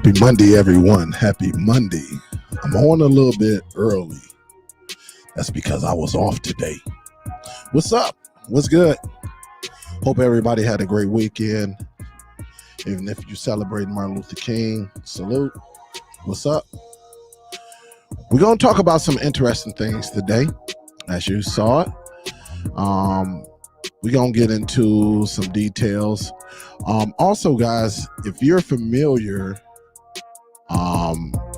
Happy Monday, everyone. Happy Monday. I'm on a little bit early. That's because I was off today. What's up? What's good? Hope everybody had a great weekend. Even if you celebrate Martin Luther King, salute. What's up? We're going to talk about some interesting things today, as you saw it. We're going to get into some details. Also, guys, if you're familiar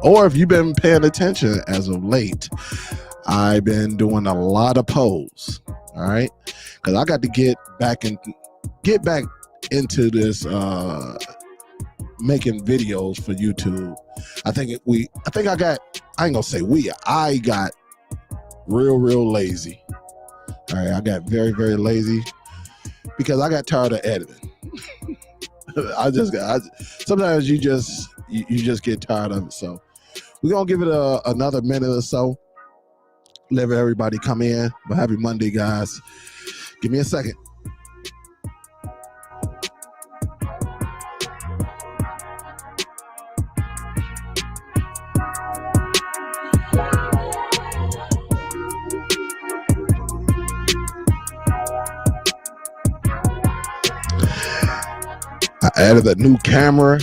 or if you've been paying attention as of late, I've been doing a lot of polls, all right? Because I got to get back into this making videos for YouTube. I got real lazy. All right, I got very lazy because I got tired of editing. Sometimes you just get tired of it. So we're gonna give it another minute or so. Let everybody come in. But happy Monday, guys. Give me a second. I added a new camera.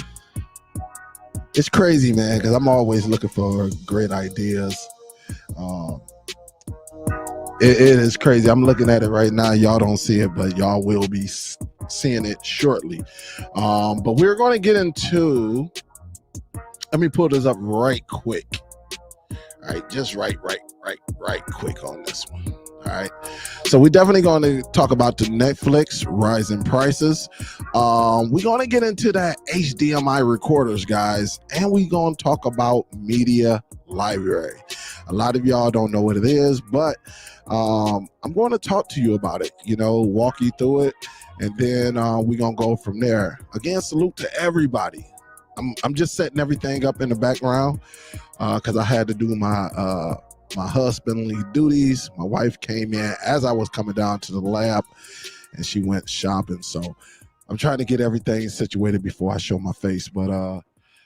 It's crazy, man, because I'm always looking for great ideas. It is crazy. I'm looking at it right now. Y'all don't see it, but y'all will be seeing it shortly. But we're going to get into, let me pull this up right quick. All right, just right quick on this one. All right, so we're definitely going to talk about the Netflix rising prices. We're going to get into that HDMI recorders, guys, and we're going to talk about media library. A lot of y'all don't know what it is, but I'm going to talk to you about it, walk you through it, and then we're going to go from there. Again, salute to everybody. I'm just setting everything up in the background because I had to do my husbandly duties. My wife came in as I was coming down to the lab, and she went shopping. So I'm trying to get everything situated before I show my face. But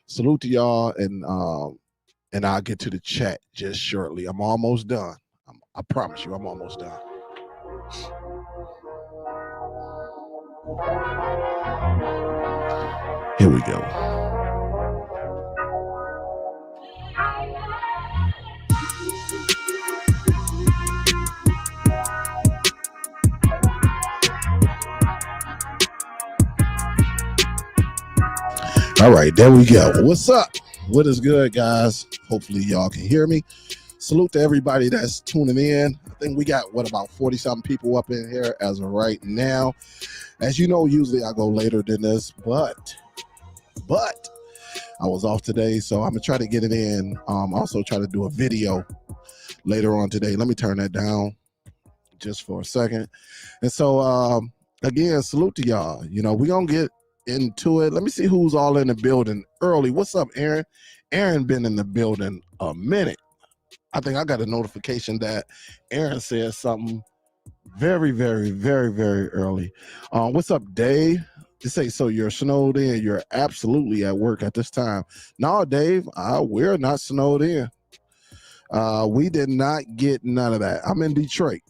salute to y'all, and I'll get to the chat just shortly. I'm almost done. I promise you, I'm almost done. Here we go. All right, there we go. What's up? What is good, guys? Hopefully y'all can hear me. Salute to everybody that's tuning in. I think we got, about 40-something people up in here as of right now. As you know, usually I go later than this, but I was off today, so I'm going to try to get it in. Also try to do a video later on today. Let me turn that down just for a second. And so, again, salute to y'all. We're going to get into it. Let me see who's all in the building early. What's up, Aaron? Aaron been in the building a minute. I think I got a notification that Aaron said something very early. What's up, Dave? You say, so you're snowed in. You're absolutely at work at this time. No, Dave, we're not snowed in. We did not get none of that. I'm in Detroit.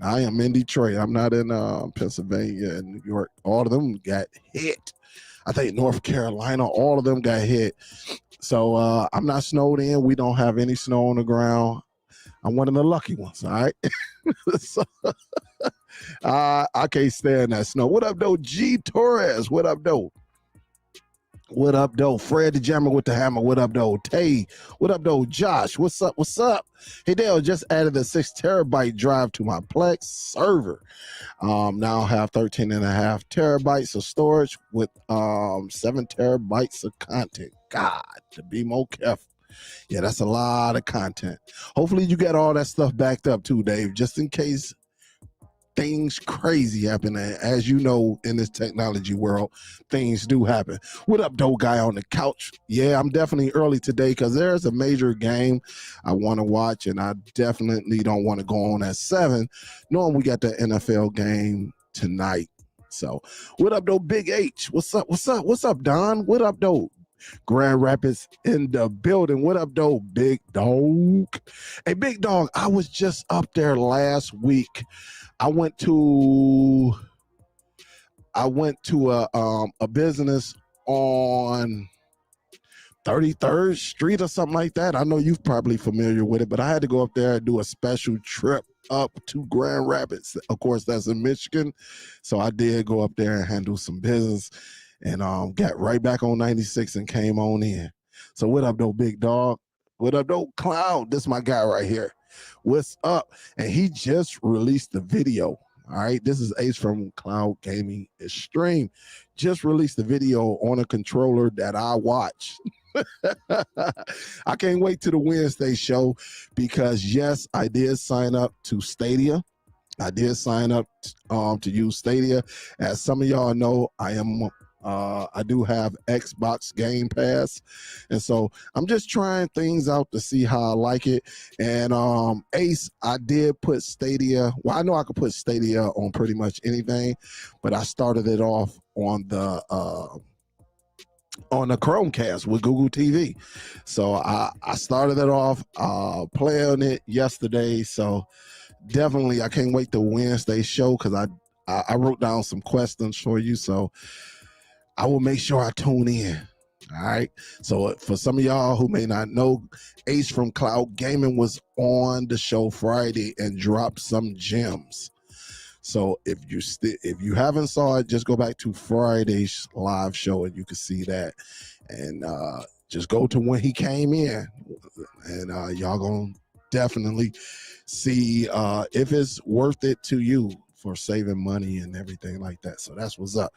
I am in Detroit. I'm not in Pennsylvania and New York. All of them got hit. I think North Carolina, all of them got hit. So I'm not snowed in. We don't have any snow on the ground. I'm one of the lucky ones, all right? So, I can't stand that snow. What up, though? G Torres, what up, though? What up, though? Fred the Jammer with the hammer. What up, though? Tay. What up, though? Josh. What's up? What's up? Hey, Dale, just added a 6 terabyte drive to my Plex server. Now I have 13.5 terabytes of storage with 7 terabytes of content. God, to be more careful. Yeah, that's a lot of content. Hopefully you got all that stuff backed up too, Dave, just in case things crazy happen. As you know, in this technology world, things do happen. What up, though, guy on the couch? Yeah, I'm definitely early today because there's a major game I want to watch, and I definitely don't want to go on at 7, knowing we got the NFL game tonight. So what up, though, Big H? What's up? What's up? What's up, Don? What up, though? Grand Rapids in the building. What up, though, big dog? Hey, big dog, I was just up there last week. I went to a business on 33rd Street or something like that. I know you're probably familiar with it, but I had to go up there and do a special trip up to Grand Rapids. Of course, that's in Michigan. So I did go up there and handle some business and got right back on 96 and came on in. So what up, though, big dog? What up, though, Cloud? This is my guy right here. What's up? And he just released the video. All right, this is Ace from Cloud Gaming Extreme. Just released the video on a controller that I watch. I can't wait to the Wednesday show because, yes, I did sign up to Stadia. I did sign up to use Stadia. As some of y'all know, I do have Xbox Game Pass, and so I'm just trying things out to see how I like it. And Ace, I did put Stadia. Well, I know I could put Stadia on pretty much anything, but I started it off on the Chromecast with Google TV. So I started it off playing it yesterday. So definitely, I can't wait to Wednesday show because I wrote down some questions for you. So I will make sure I tune in. All right. So for some of y'all who may not know, Ace from Cloud Gaming was on the show Friday and dropped some gems. So if you haven't saw it, just go back to Friday's live show and you can see that. And just go to when he came in, and y'all gonna definitely see if it's worth it to you for saving money and everything like that. So that's what's up.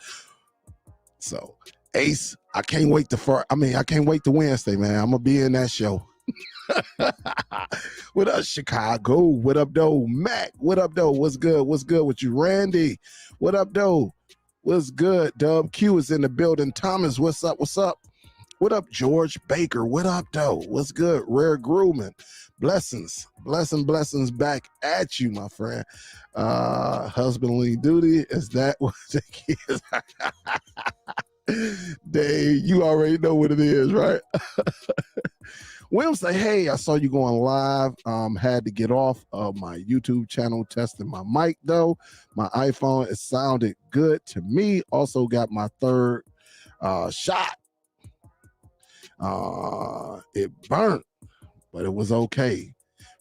So Ace, I can't wait to Wednesday, man. I'm gonna be in that show. What up, Chicago? What up, though, Mac? What up, though? What's good? What's good with you, Randy? What up, though? What's good? Dub Q is in the building. Thomas, what's up? What's up? What up, George Baker? What up, though? What's good? Rare Grumman. Blessings back at you, my friend. Husbandly duty, is that what it is? Dave, you already know what it is, right? William say, hey, I saw you going live. Had to get off of my YouTube channel, testing my mic, though. My iPhone, it sounded good to me. Also got my third shot. It burnt, but it was okay.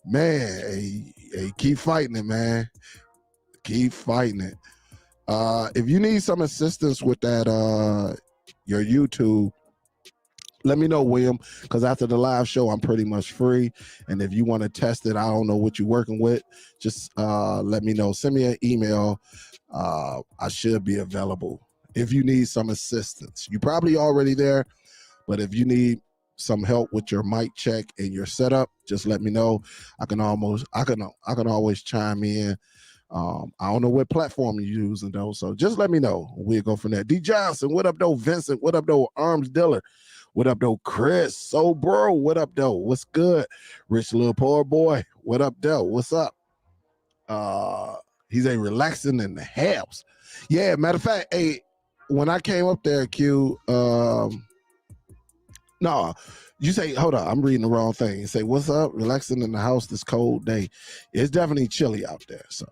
Man, hey, keep fighting it, man. Keep fighting it. If you need some assistance with that, your YouTube, let me know, William, because after the live show, I'm pretty much free. And if you want to test it, I don't know what you're working with, just let me know. Send me an email. I should be available if you need some assistance. You're probably already there, but if you need some help with your mic check and your setup, just let me know. I can always chime in. I don't know what platform you're using, though, so just let me know. We'll go from there. D Johnson, what up, though? Vincent, what up, though? Arms Diller, what up, though? Chris, so bro, what up, though? What's good? Rich little poor boy, what up, though? What's up? He's relaxing in the house. Yeah, matter of fact, hey, when I came up there, Q, no, you say, hold on, I'm reading the wrong thing. You say, what's up? Relaxing in the house this cold day. It's definitely chilly out there, so.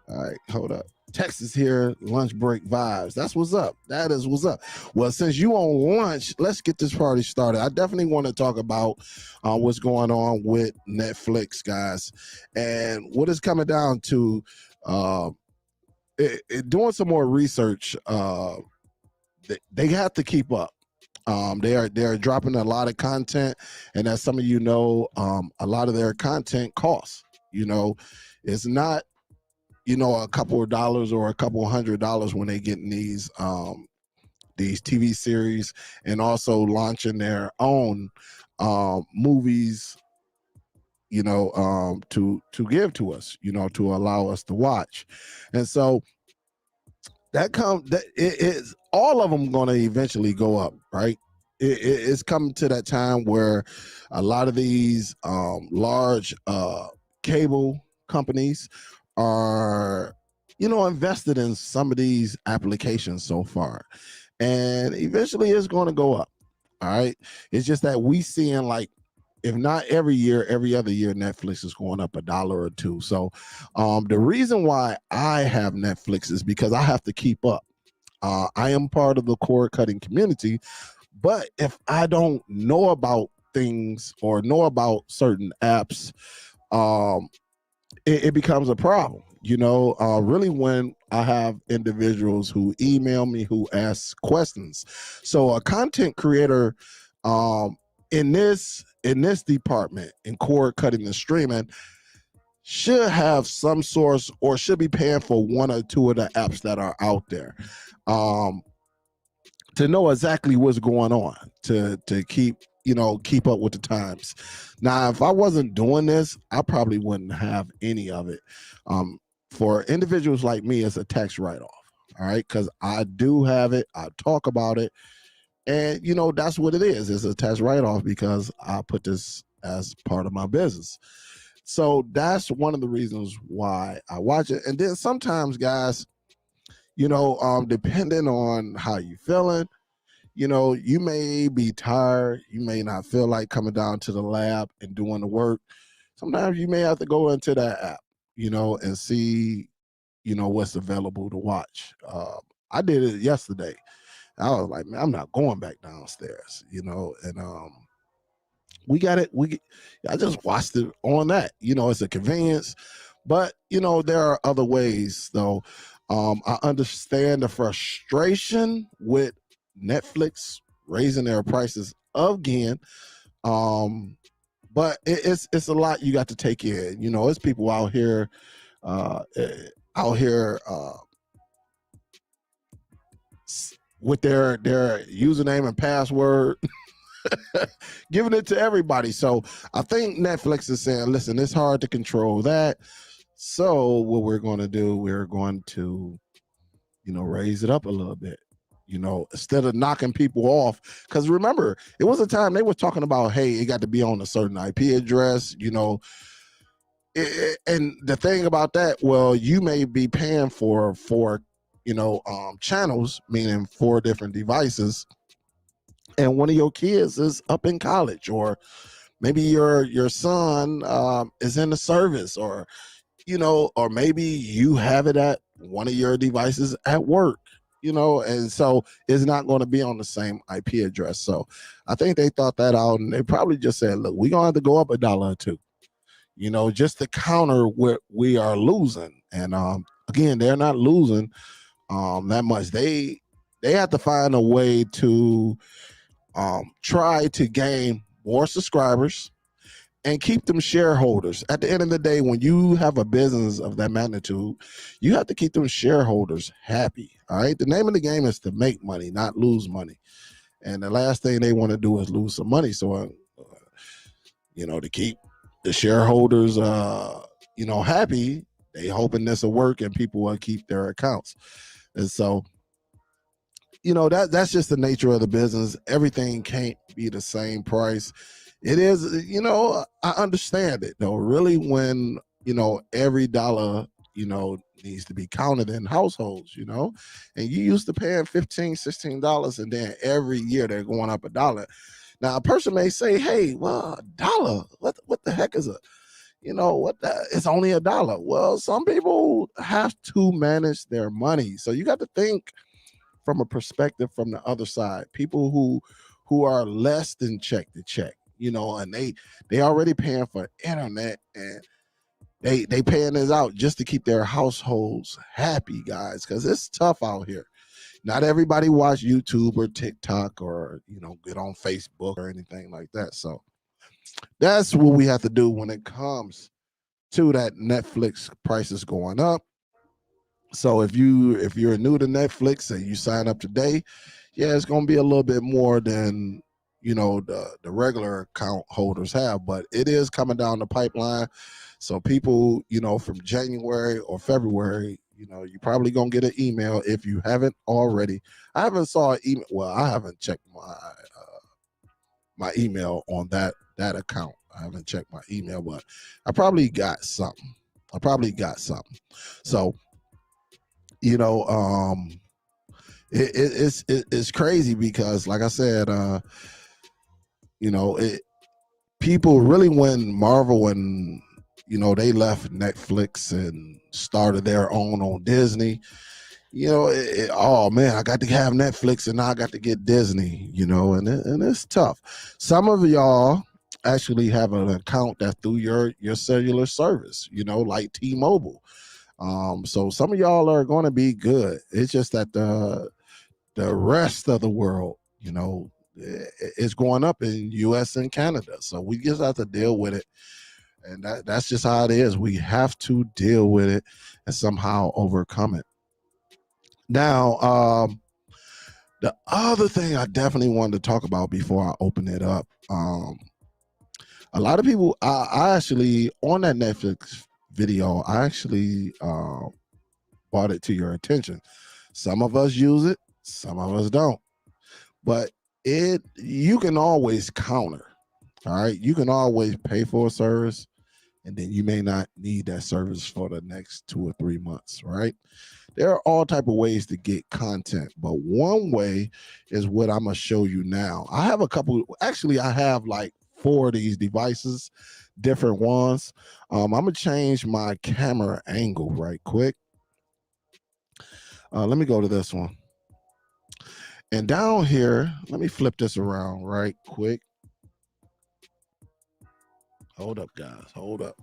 All right, hold up. Texas here, lunch break vibes. That's what's up. That is what's up. Well, since you on lunch, let's get this party started. I definitely want to talk about what's going on with Netflix, guys, and what is coming down to doing some more research. They have to keep up. They're dropping a lot of content, and as some of you know, a lot of their content costs. You know, it's not, you know, a couple of dollars or a couple $100 when they get in these TV series, and also launching their own movies, you know, to give to us, you know, to allow us to watch. And so it is all of them going to eventually go up, right? It's coming to that time where a lot of these large cable companies are, you know, invested in some of these applications so far. and eventually it's going to go up. All right. It's just that we seeing, like, if not every year, every other year, Netflix is going up $1 or $2. So the reason why I have Netflix is because I have to keep up. I am part of the cord cutting community, but if I don't know about things or know about certain apps, it becomes a problem. Really, when I have individuals who email me, who ask questions. So a content creator, in this department, in cord cutting and streaming, should have some source or should be paying for one or two of the apps that are out there, to know exactly what's going on, to keep up with the times. Now, if I wasn't doing this, I probably wouldn't have any of it. For individuals like me, it's a tax write-off. All right, because I do have it, I talk about it, and that's what it is. It's a tax write-off because I put this as part of my business. So that's one of the reasons why I watch it. And then sometimes, guys, depending on how you feeling, you may be tired, you may not feel like coming down to the lab and doing the work. Sometimes you may have to go into that app, and see, what's available to watch. I did it yesterday. I was like, man, I'm not going back downstairs, and we got it. I just watched it on that. It's a convenience, but there are other ways though. I understand the frustration with Netflix raising their prices again. But it's a lot you got to take in. It's people out here, with their username and password, giving it to everybody. So I think Netflix is saying, listen, it's hard to control that. So what we're going to do, we're going to, raise it up a little bit, instead of knocking people off. Because remember, it was a time they were talking about, hey, it got to be on a certain IP address, and the thing about that, well, you may be paying for channels, meaning 4 different devices, and one of your kids is up in college, or maybe your son is in the service, or or maybe you have it at one of your devices at work, and so it's not going to be on the same IP address. So I think they thought that out, and they probably just said, look, we're going to have to go up $1 or $2, just to counter what we are losing. And again, they're not losing that much. They have to find a way to try to gain more subscribers and keep them shareholders. At the end of the day, when you have a business of that magnitude, you have to keep them shareholders happy. All right. The name of the game is to make money, not lose money. And the last thing they want to do is lose some money. So, to keep the shareholders, happy, they hoping this will work and people will keep their accounts. And so, that's just the nature of the business. Everything can't be the same price. It is, I understand it though. Really, when, every dollar, needs to be counted in households, and you used to paying $15, $16, and then every year they're going up $1. Now, a person may say, hey, well, $1, what the heck is it? It's only $1. Well, some people have to manage their money. So you got to think from a perspective from the other side. People who are less than check to check, and they already paying for internet, and they paying this out just to keep their households happy, guys, because it's tough out here. Not everybody watch YouTube or TikTok or get on Facebook or anything like that. So that's what we have to do when it comes to that Netflix prices going up. So if you're new to Netflix and you sign up today, yeah, it's gonna be a little bit more than the regular account holders have, but it is coming down the pipeline. So people, from January or February, you're probably gonna get an email if you haven't already. I haven't saw an email. Well, I haven't checked my email on that account. I haven't checked my email, but I probably got something. So, it's crazy because, like I said, you know, people really, when Marvel and they left Netflix and started their own on Disney. Oh man, I got to have Netflix and now I got to get Disney. And it's tough. Some of y'all actually have an account that's through your cellular service. Like T-Mobile. So some of y'all are going to be good. It's just that the rest of the world, it's going up in U.S. and Canada. So we just have to deal with it. And that's just how it is. We have to deal with it and somehow overcome it. Now, the other thing I definitely wanted to talk about before I open it up, a lot of people, I actually, on that Netflix video, I actually brought it to your attention. Some of us use it, some of us don't. But you can always counter. All right. You can always pay for a service, and then you may not need that service for the next 2 or 3 months, right? There are all type of ways to get content, but one way is what I'm gonna show you now. I have a couple. Actually, I have like 4 of these devices, different ones. I'm gonna change my camera angle right quick. Let me go to this one. And down here, let me flip this around right quick. Hold up, guys. Hold up.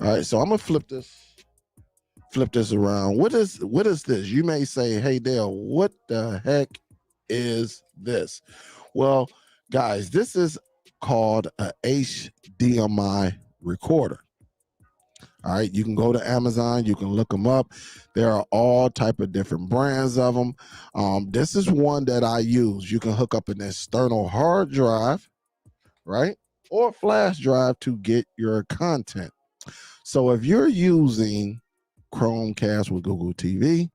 All right, so I'm gonna flip this around. What is this? You may say, hey Dale, what the heck is this? Well, guys, this is called a HDMI recorder. All right, you can go to Amazon, you can look them up. There are all type of different brands of them. This is one that I use. You can hook up an external hard drive, right, or flash drive to get your content. So if you're using Chromecast with Google TV,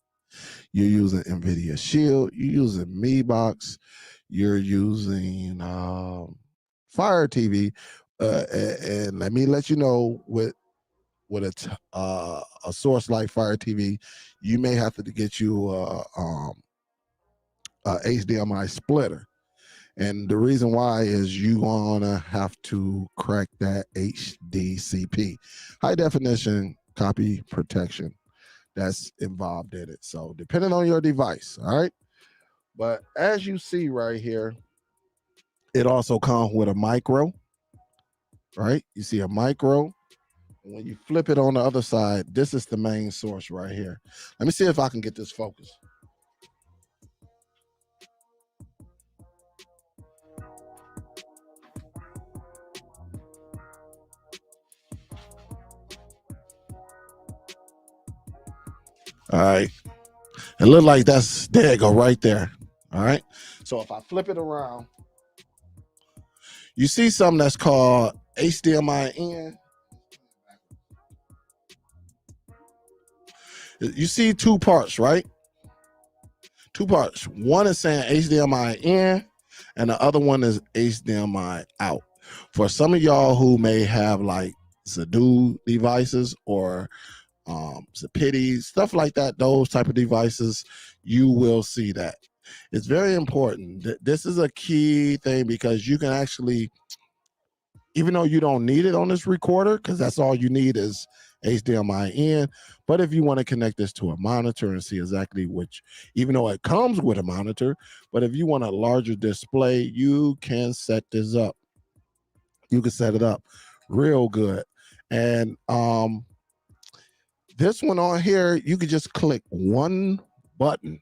you're using NVIDIA Shield, you're using MeBox, you're using Fire TV, and let me let you know, with a source like Fire TV, you may have to get you a HDMI splitter. And the reason why is you're gonna have to crack that HDCP, high definition copy protection, that's involved in it. So depending on your device, all right. But as you see right here, it also comes with a micro, right? You see a micro. When you flip it on the other side, this is the main source right here. Let me see if I can get this focused. All right. It looked like there you go, right there. All right. So if I flip it around, you see something that's called HDMI in. You see 2 parts, right? 2 parts. One is saying HDMI in, and the other one is HDMI out. For some of y'all who may have like Zadu devices or Zapiti, stuff like that, those type of devices, you will see that. It's very important. This is a key thing because you can actually, even though you don't need it on this recorder, because that's all you need is HDMI in. But if you want to connect this to a monitor and see exactly which, even though it comes with a monitor, but if you want a larger display, you can set this up. You can set it up real good. And this one on here, you could just click one button.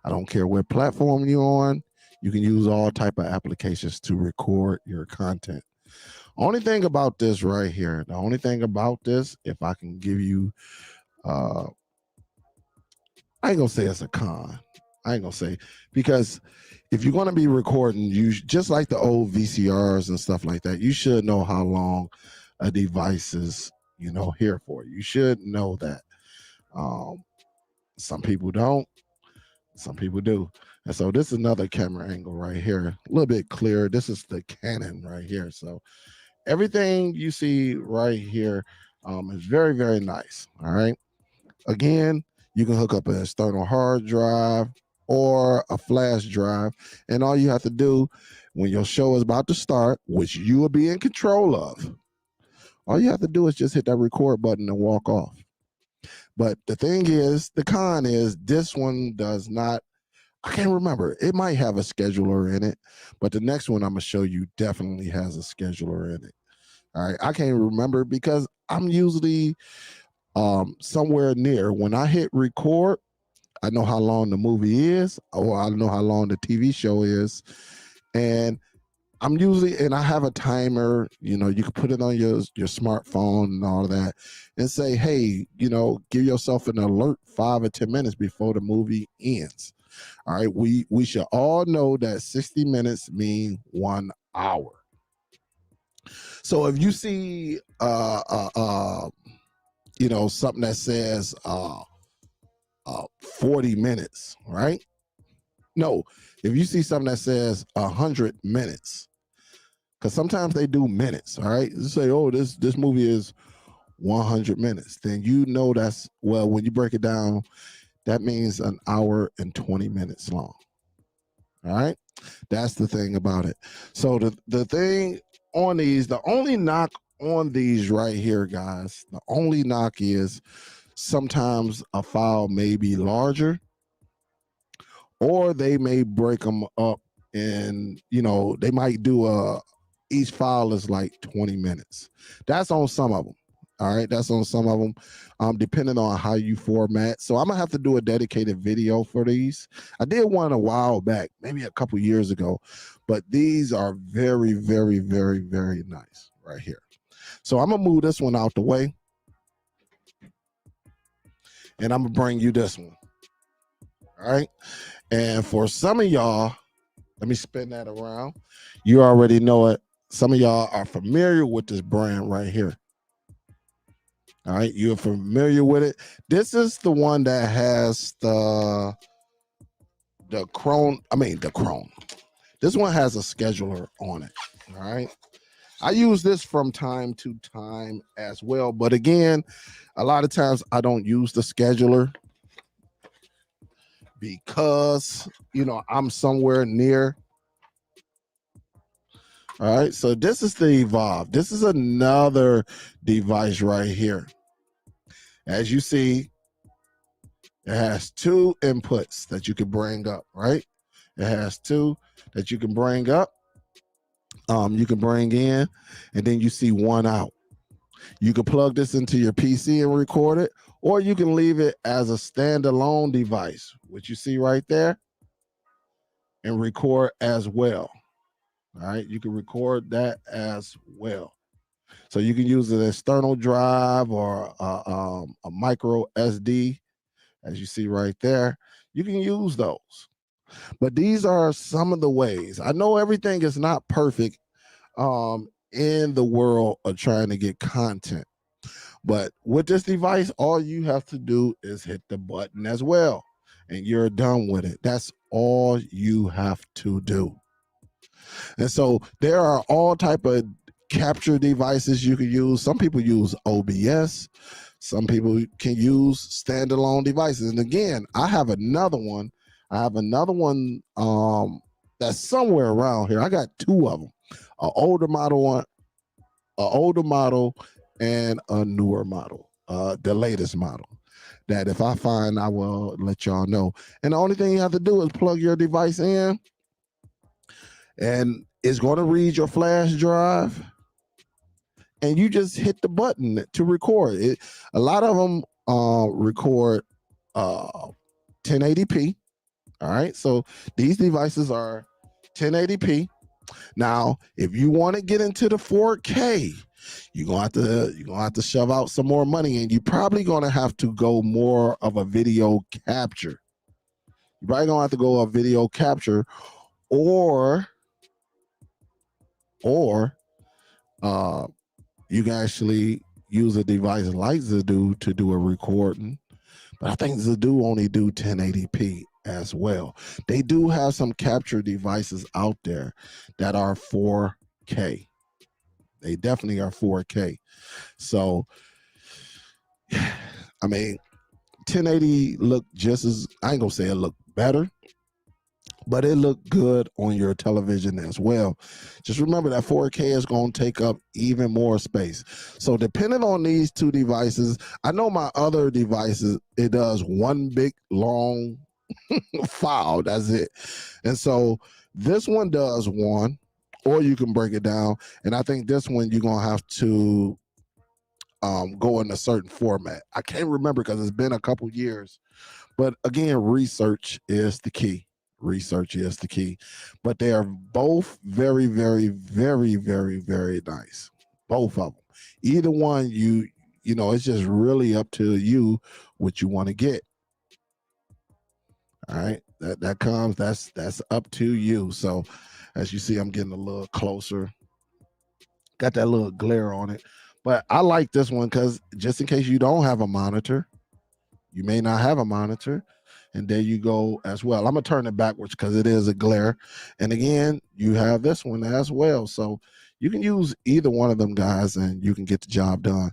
I don't care what platform you're on. You can use all type of applications to record your content. Only thing about this right here, the only thing about this, if I can give you, I ain't gonna say it's a con. I ain't gonna say, because if you're gonna be recording, you just like the old VCRs and stuff like that, you should know how long a device is, here for. You should know that. Some people don't, some people do. And so this is another camera angle right here, a little bit clearer. This is the Canon right here. So everything you see right here is very, very nice. All right. Again, You can hook up an external hard drive or a flash drive. And all you have to do when your show is about to start, which you will be in control of, all you have to do is just hit that record button and walk off. But the thing is, the con is this one does not, I can't remember. It might have a scheduler in it, but the next one I'm going to show you definitely has a scheduler in it. All right. I can't remember because I'm usually somewhere near. When I hit record, I know how long the movie is, or I know how long the TV show is. And I'm usually, and I have a timer, you know, you can put it on your smartphone and all of that and say, hey, you know, give yourself an alert 5 or 10 minutes before the movie ends. All right. We should all know that 60 minutes mean 1 hour. So if you see, you know, something that says 40 minutes, right? No, if you see something that says 100 minutes, because sometimes they do minutes, all right? You say, oh, this movie is 100 minutes. Then you know that's, well, when you break it down, that means 1 hour and 20 minutes long. All right? That's the thing about it. So the thing on these, the only knock on these right here, guys, the only knock is sometimes a file may be larger, or they may break them up and, you know, they might do each file is like 20 minutes. That's on some of them. All right, that's on some of them, depending on how you format. So I'm gonna have to do a dedicated video for these. I did one a while back, maybe a couple years ago, but these are very, very, very, very nice right here. So I'm gonna move this one out the way, and I'm gonna bring you this one. All right, and for some of y'all, let me spin that around. You already know it. Some of y'all are familiar with this brand right here. All right, you're familiar with it. This is the one that has the Chrome. The Chrome. This one has a scheduler on it. All right. I use this from time to time as well. But again, a lot of times I don't use the scheduler because, you know, I'm somewhere near. All right. So this is the Evolve. This is another device right here. As you see, it has 2 inputs that you can bring up, right? It has 2 that you can bring up. You can bring in, and then you see 1 out. You can plug this into your PC and record it, or you can leave it as a standalone device, which you see right there, and record as well. All right, you can record that as well. So you can use an external drive or a micro SD, as you see right there. You can use those. But these are some of the ways. I know everything is not perfect in the world of trying to get content. But with this device, all you have to do is hit the button as well, and you're done with it. That's all you have to do. And so there are all type of capture devices you can use. Some people use OBS. Some people can use standalone devices. And again, I have another one. That's somewhere around here. I got 2 of them. An older model and a newer model, the latest model. That if I find, I will let y'all know. And the only thing you have to do is plug your device in, and it's going to read your flash drive, and you just hit the button to record it. A lot of them record 1080p. All right, so these devices are 1080p. Now, if you want to get into the 4K, you're gonna have to shove out some more money, and you're probably gonna have to go more of a video capture. You're probably gonna have to go a video capture, or you can actually use a device like Zadu to do a recording. But I think Zadu only do 1080p as well. They do have some capture devices out there that are 4K. They definitely are 4K. So, I mean, 1080 look just as, I ain't gonna say it look better, but it looked good on your television as well. Just remember that 4K is going to take up even more space. So depending on these two devices, I know my other devices, it does one big long file. That's it. And so this one does one, or you can break it down. And I think this one you're going to have to go in a certain format. I can't remember because it's been a couple years. But again, research is the key. Research is the key. But they are both very, very, very, very, very nice. Both of them. Either one, you know, it's just really up to you what you want to get. All right. That's up to you. So as you see, I'm getting a little closer. Got that little glare on it. But I like this one because just in case you don't have a monitor, you may not have a monitor, and there you go as well. I'm gonna turn it backwards because it is a glare. And again, you have this one as well. So you can use either one of them guys and you can get the job done.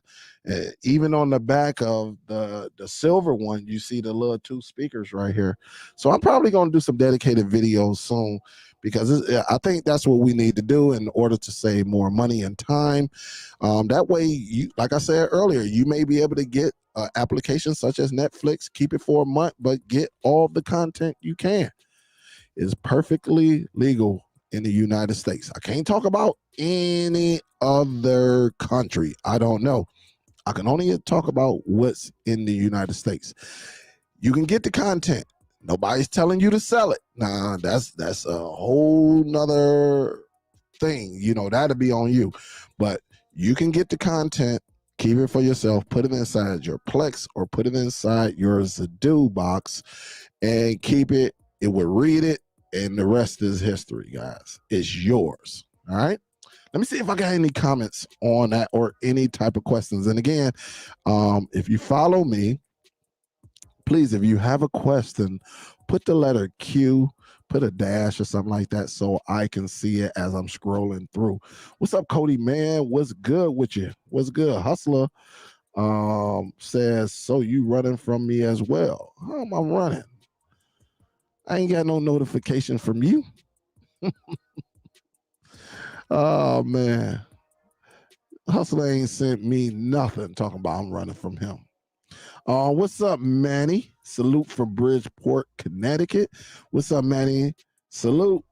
Even on the back of the silver one, you see the little two speakers right here. So I'm probably gonna do some dedicated videos soon because I think that's what we need to do in order to save more money and time. That way, you, like I said earlier, you may be able to get applications such as Netflix, keep it for a month, but get all the content you can. It's perfectly legal in the United States. I can't talk about any other country. I don't know. I can only talk about what's in the United States. You can get the content. Nobody's telling you to sell it. Nah, that's a whole nother thing. You know, that'll be on you. But you can get the content, keep it for yourself, put it inside your Plex or put it inside your Hdmi box and keep it. It will read it, and the rest is history, guys. It's yours. All right. Let me see if I got any comments on that or any type of questions. And again, if you follow me, please, if you have a question, put the letter Q, put a dash or something like that so I can see it as I'm scrolling through. What's up, Cody, man? What's good with you? What's good? Hustler says, so you running from me as well. How am I running? I ain't got no notification from you. Oh, man. Hustler ain't sent me nothing talking about I'm running from him. What's up, Manny? Salute from Bridgeport, Connecticut. What's up, Manny? Salute.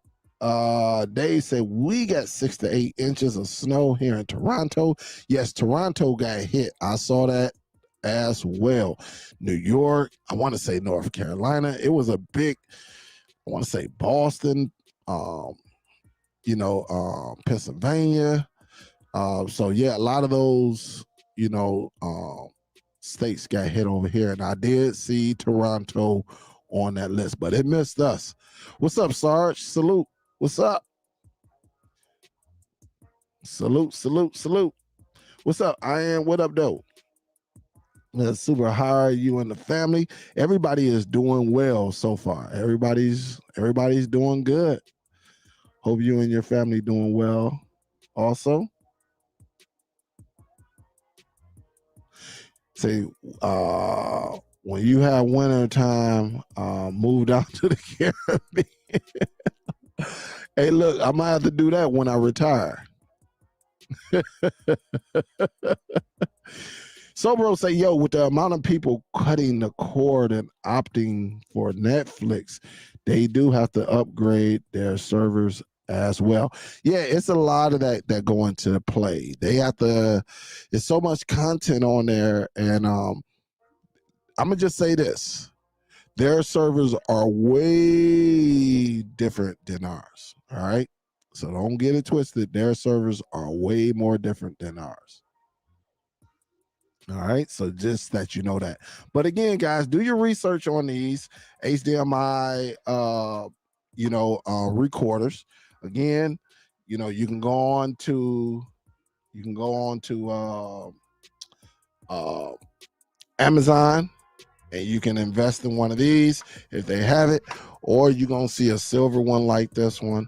Dave said we got 6 to 8 inches of snow here in Toronto. Yes, Toronto got hit. I saw that as well. New York, I want to say North Carolina. It was a big, I want to say Boston, Pennsylvania. So yeah, a lot of those, states got hit over here, and I did see Toronto on that list, but it missed us. What's up, Sarge? Salute. What's up? Salute, salute, salute. What's up, Ian? What up, though? Super. How are you and the family? Everybody is doing well so far. Everybody's doing good. Hope you and your family doing well also. Say, when you have winter time, move down to the Caribbean. Hey, look, I might have to do that when I retire. So, bro, say, yo, with the amount of people cutting the cord and opting for Netflix, they do have to upgrade their servers as well. Yeah, it's a lot of that go into play. They have to, there's so much content on there. And I'm going to just say this. Their servers are way different than ours. All right. So don't get it twisted. Their servers are way more different than ours. All right. So just that you know that. But again, guys, do your research on these HDMI recorders. Again, you can go on to Amazon, and you can invest in one of these if they have it, or you're gonna see a silver one like this one,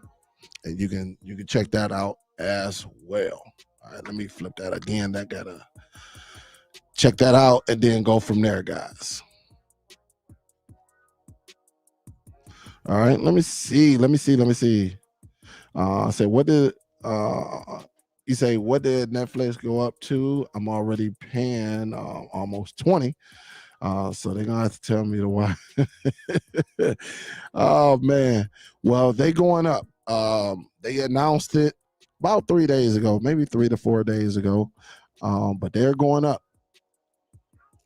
and you can check that out as well. All right, let me flip that again. That gotta check that out and then go from there, guys. All right, let me see. Say what did you say? What did Netflix go up to? I'm already paying almost 20. So they're gonna have to tell me the why. Oh man. Well, they going up. They announced it about 3 days ago, maybe 3 to 4 days ago. But they're going up.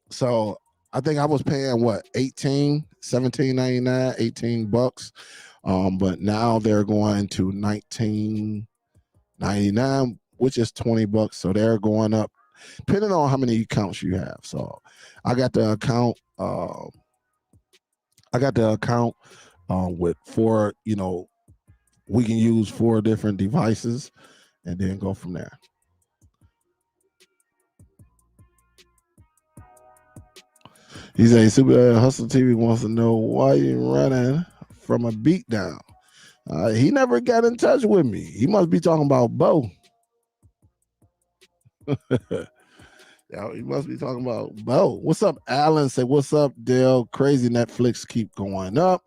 So I think I was paying what 17.99, $18. But now they're going to 19.99, which is $20. So they're going up depending on how many accounts you have. So I got the account. With four. We can use 4 different devices and then go from there. He said, Super Hustle TV wants to know why you running from a beatdown. He never got in touch with me. He must be talking about Bo. He must be talking about Bo. What's up, Alan? Say, what's up, Dale? Crazy Netflix keep going up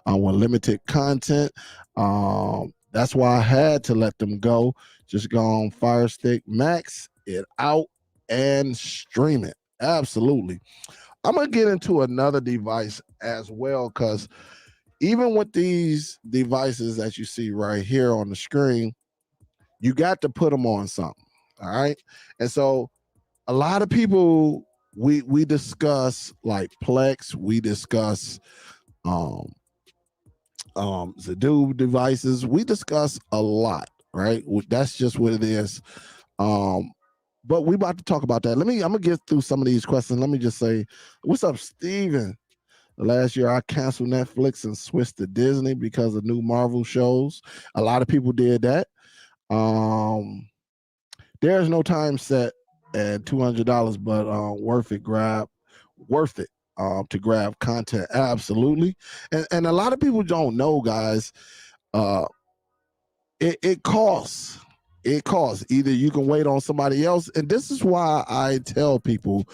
with limited content. That's why I had to let them go. Just go on Fire Stick, max it out, and stream it. Absolutely. I'm going to get into another device as well, because even with these devices that you see right here on the screen, you got to put them on something. All right. And so a lot of people, we discuss like Plex, we discuss Hdmi devices, we discuss a lot, right? That's just what it is. But we about to talk about that. I'm gonna get through some of these questions. Let me just say, what's up, Steven? Last year I canceled Netflix and switched to Disney because of new Marvel shows. A lot of people did that. There's no time set at $200, but worth it to grab content. Absolutely. And a lot of people don't know, guys. It costs. It costs. Either you can wait on somebody else, and this is why I tell people,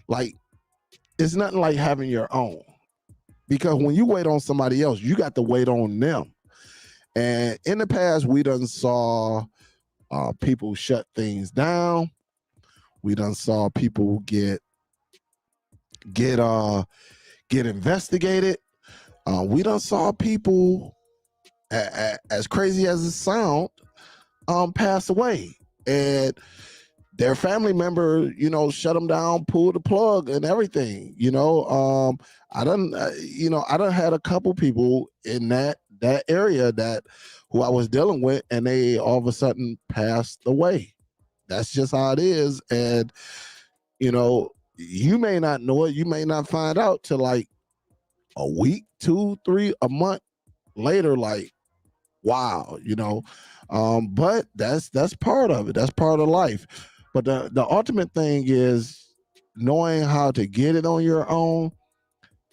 like, it's nothing like having your own, because when you wait on somebody else, you got to wait on them. And in the past, we done saw people shut things down. We done saw people get investigated. We done saw people, as crazy as it sounds, pass away, and their family member, shut them down, pull the plug, and everything. I done had a couple people in that area who I was dealing with, and they all of a sudden passed away. That's just how it is. And you may not know it, you may not find out till like a week, 2, 3, a month later, like, wow. But that's part of it. That's part of life. But the ultimate thing is knowing how to get it on your own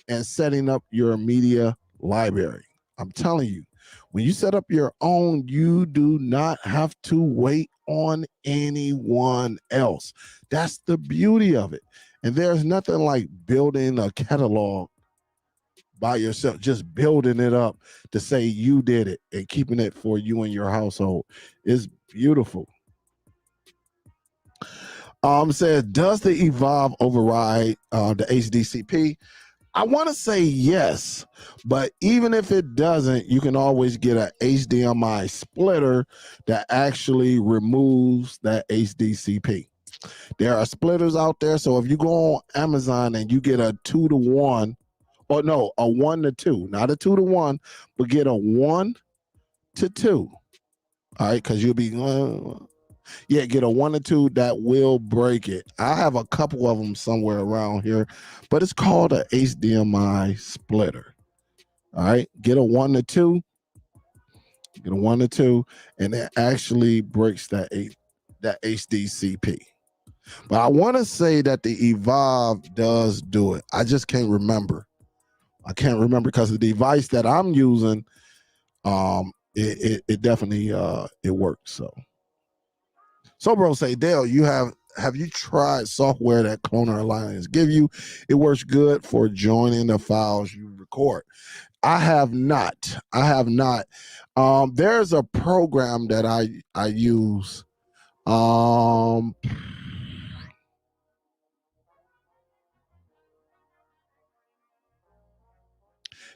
and setting up your media library. I'm telling you, when you set up your own, you do not have to wait on anyone else. That's the beauty of it. And there's nothing like building a catalog by yourself, just building it up to say you did it and keeping it for you and your household is beautiful. Says, does the Evolve override the HDCP? I want to say yes, but even if it doesn't, you can always get a HDMI splitter that actually removes that HDCP. There are splitters out there, so if you go on Amazon and you get a 2-to-1, or no, a 1-to-2, not a 2-to-1, but get a 1-to-2. All right, because you'll be get a 1-to-2 that will break it. I have a couple of them somewhere around here, but it's called a HDMI splitter. All right, get a 1-to-2, and it actually breaks that HDCP. But I want to say that the Evolve does do it. I just can't remember. I can't remember because the device that I'm using, it definitely it works. So bro, say, Dale, have you tried software that Cloner Alliance give you? It works good for joining the files you record. I have not. I have not. There's a program that I use.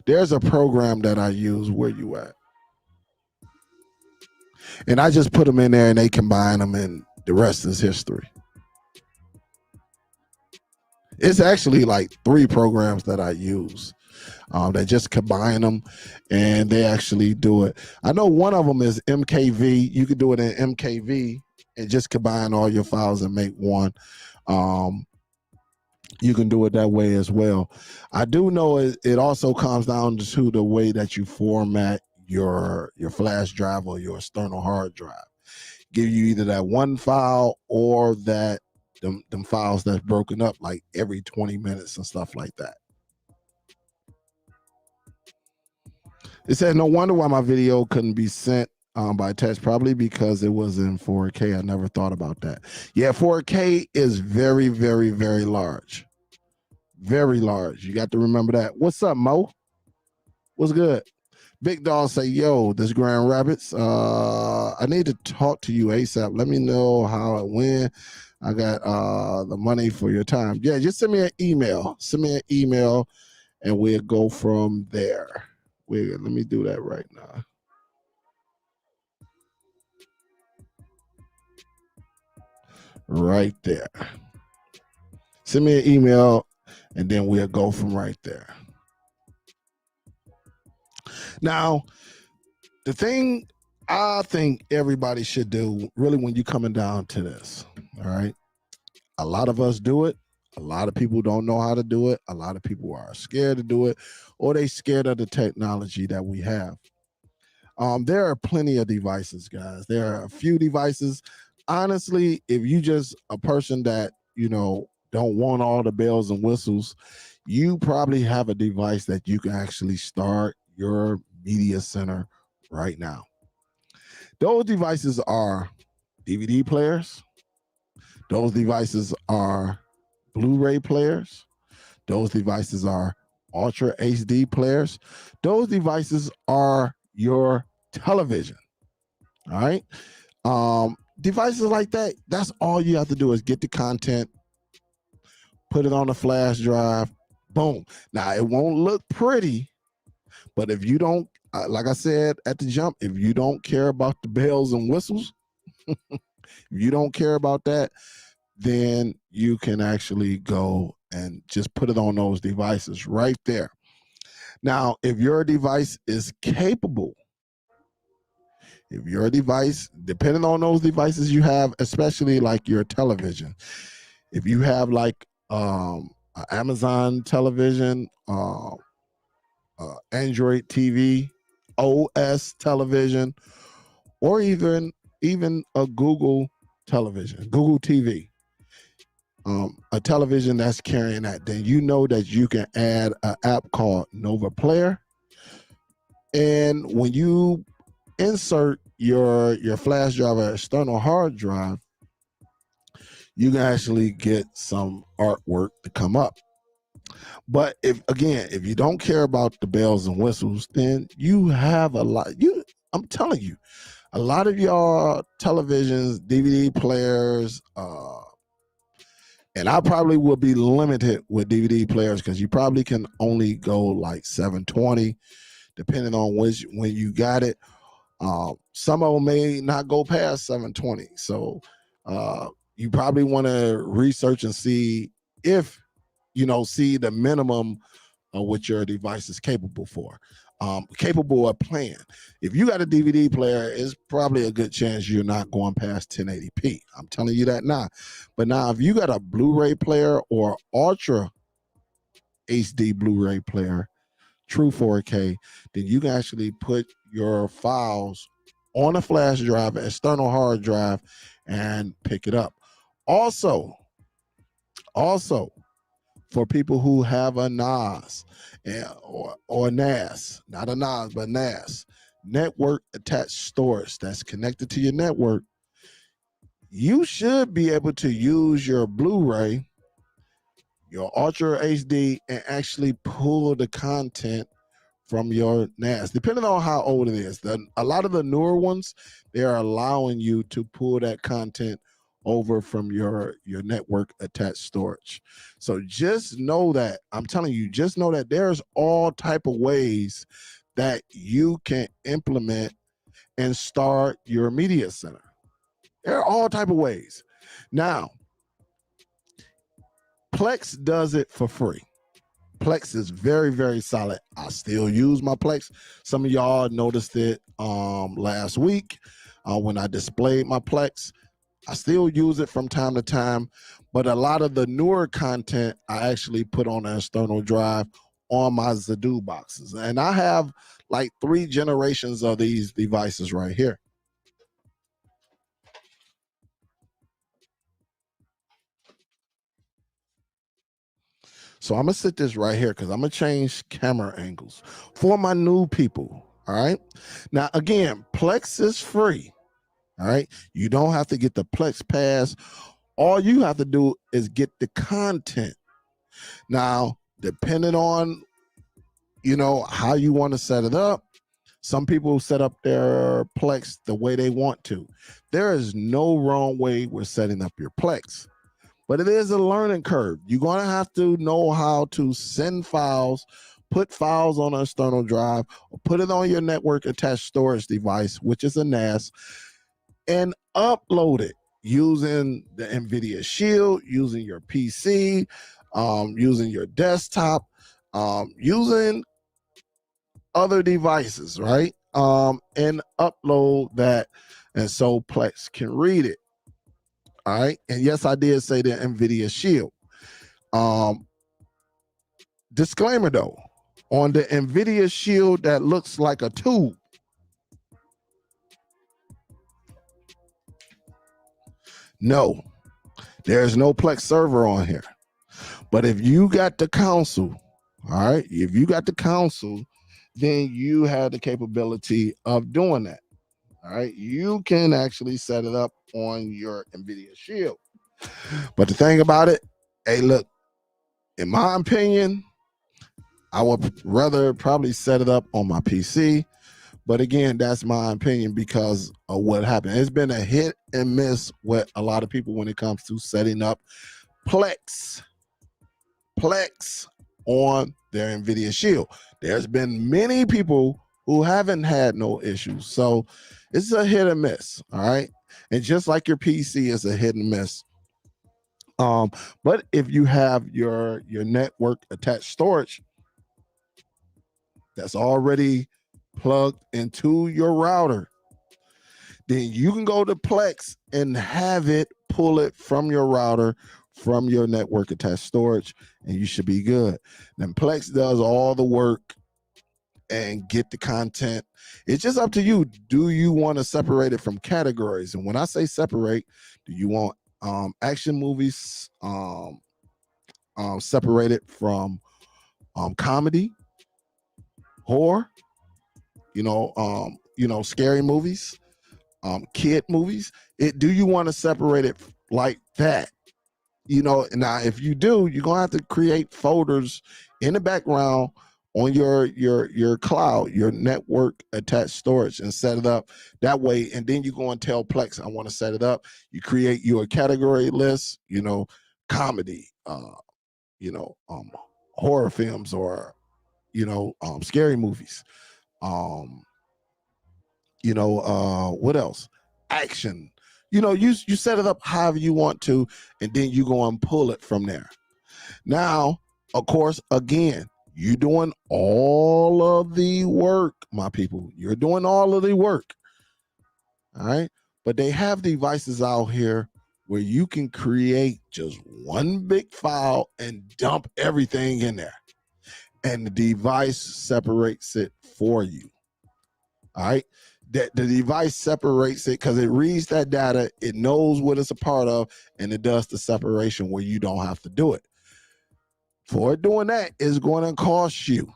There's a program that I use. Where you at? And I just put them in there and they combine them, and the rest is history. It's actually like 3 programs that I use. They just combine them and they actually do it. I know one of them is MKV. You can do it in MKV and just combine all your files and make one. You can do it that way as well. I do know it also comes down to the way that you format your flash drive or your external hard drive. Give you either that one file or that them files that's broken up like every 20 minutes and stuff like that. It said, no wonder why my video couldn't be sent by text, probably because it was in 4K. I never thought about that. Yeah, 4K is very, very, very large. Very large. You got to remember that. What's up, Mo? What's good? Big Dog say, yo, this Grand Rapids. I need to talk to you ASAP. Let me know how it went. I got the money for your time. Yeah, just send me an email. Send me an email and we'll go from there. Let me do that right now. Right there. Send me an email and then we'll go from right there. Now, the thing I think everybody should do, really, when you're coming down to this, all right? A lot of us do it. A lot of people don't know how to do it. A lot of people are scared to do it, or they scared of the technology that we have. There are plenty of devices, guys. There are a few devices. Honestly, if you just a person that, don't want all the bells and whistles, you probably have a device that you can actually start your media center right now. Those devices are DVD players. Those devices are Blu-ray players. Those devices are Ultra HD players. Those devices are your television. All right. Devices like that, that's all you have to do is get the content, put it on a flash drive, boom. Now, it won't look pretty, but if you don't, like I said at the jump, if you don't care about the bells and whistles, if you don't care about that, then you can actually go and just put it on those devices right there. Now, if your device is capable, if your device, depending on those devices you have, especially like your television, if you have like an Amazon television, Android TV, OS television, or even a Google television, Google TV, a television that's carrying that, then you know that you can add an app called Nova Player. And when you insert your flash drive or external hard drive, you can actually get some artwork to come up. But if you don't care about the bells and whistles, then you have a lot. I'm telling you, a lot of y'all televisions, DVD players, and I probably will be limited with DVD players because you probably can only go like 720, depending on when you got it. Some of them may not go past 720. So you probably want to research and see if, see the minimum of what your device is capable for. Capable of playing. If you got a DVD player, it's probably a good chance you're not going past 1080p. I'm telling you that now. But now, if you got a Blu-ray player or Ultra HD Blu-ray player, true 4K, then you can actually put your files on a flash drive, an external hard drive, and pick it up. Also, for people who have a NAS or NAS, not a NAS, but NAS, network attached storage that's connected to your network, you should be able to use your Blu-ray, your Ultra HD, and actually pull the content from your NAS, depending on how old it is. A lot of the newer ones, they are allowing you to pull that content over from your network attached storage. So just know that, I'm telling you, just know that there's all type of ways that you can implement and start your media center. There are all type of ways. Now, Plex does it for free. Plex is very, very solid. I still use my Plex. Some of y'all noticed it last week when I displayed my Plex. I still use it from time to time, but a lot of the newer content I actually put on an external drive on my Hdmi boxes. And I have like 3 generations of these devices right here. So I'm gonna sit this right here because I'm gonna change camera angles for my new people. All right. Now, again, Plex is free. All right. You don't have to get the Plex pass. All you have to do is get the content. Now, depending on, how you want to set it up, some people set up their Plex the way they want to. There is no wrong way with setting up your Plex, but it is a learning curve. You're going to have to know how to send files, put files on an external drive, or put it on your network attached storage device, which is a NAS, and upload it using the NVIDIA Shield, using your PC, using your desktop, using other devices, right? And upload that, and so Plex can read it. All right. And yes, I did say the NVIDIA Shield. Disclaimer though, on the NVIDIA Shield that looks like a tube, no, there's no Plex server on here. But if you got the console, all right, if you got the console, then you have the capability of doing that. All right, you can actually set it up on your NVIDIA Shield. But the thing about it, hey, look, in my opinion, I would rather probably set it up on my PC. But again, that's my opinion because of what happened. It's been a hit and miss with a lot of people when it comes to setting up Plex on their NVIDIA Shield. There's been many people who haven't had no issues. So it's a hit and miss, all right? And just like your PC is a hit and miss. But if you have your network attached storage that's already plugged into your router, then you can go to Plex and have it pull it from your router, from your network attached storage, and you should be good. Then Plex does all the work and get the content. It's just up to you. Do you want to separate it from categories? And when I say separate, do you want action movies separated from comedy, horror, scary movies, kid movies? Do you want to separate it like that? Now if you do, you're gonna have to create folders in the background on your cloud, your network attached storage, and set it up that way. And then you go and tell Plex, I want to set it up. You create your category list, comedy, horror films, or scary movies. What else? Action. You set it up however you want to, and then you go and pull it from there. Now, of course, again, you're doing all of the work, my people. You're doing all of the work. All right. But they have devices out here where you can create just one big file and dump everything in there, and the device separates it for you. All right. That the device separates it because it reads that data, it knows what it's a part of, and it does the separation where you don't have to do it. For doing that is going to cost you.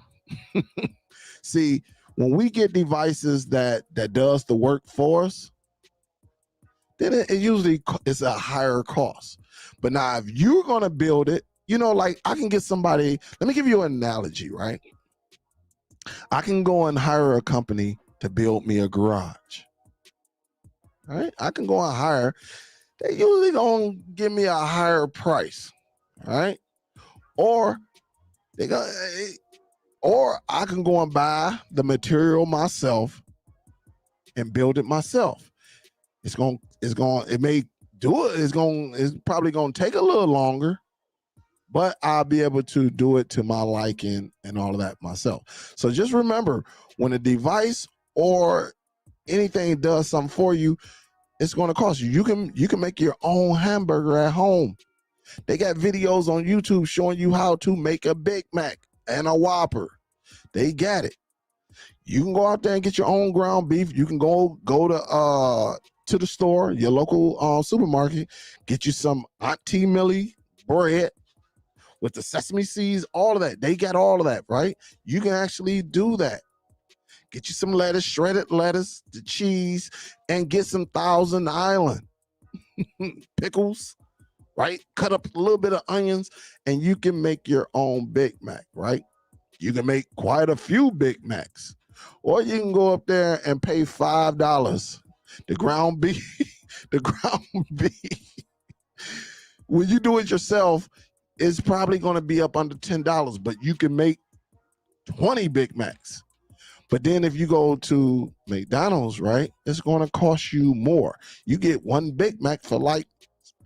See, when we get devices that does the work for us, then it usually is a higher cost. But now if you're going to build it, like I can get somebody, let me give you an analogy, right? I can go and hire a company to build me a garage. All right, I can go and hire. They usually don't give me a higher price. All right, or they got, or I can go and buy the material myself and build it myself. It may do it. It's probably gonna take a little longer, but I'll be able to do it to my liking and all of that myself. So just remember, when a device or anything does something for you, it's going to cost you. You can make your own hamburger at home. They got videos on YouTube showing you how to make a Big Mac and a Whopper. They got it. You can go out there and get your own ground beef. You can go to the store, your local supermarket, get you some Auntie Millie bread with the sesame seeds, all of that. They got all of that, right? You can actually do that. Get you some lettuce, shredded lettuce, the cheese, and get some Thousand Island pickles, right? Cut up a little bit of onions, and you can make your own Big Mac, right? You can make quite a few Big Macs. Or you can go up there and pay $5. The ground beef, the ground beef. When you do it yourself, it's probably going to be up under $10, but you can make 20 Big Macs. But then if you go to McDonald's, right, it's going to cost you more. You get one Big Mac for like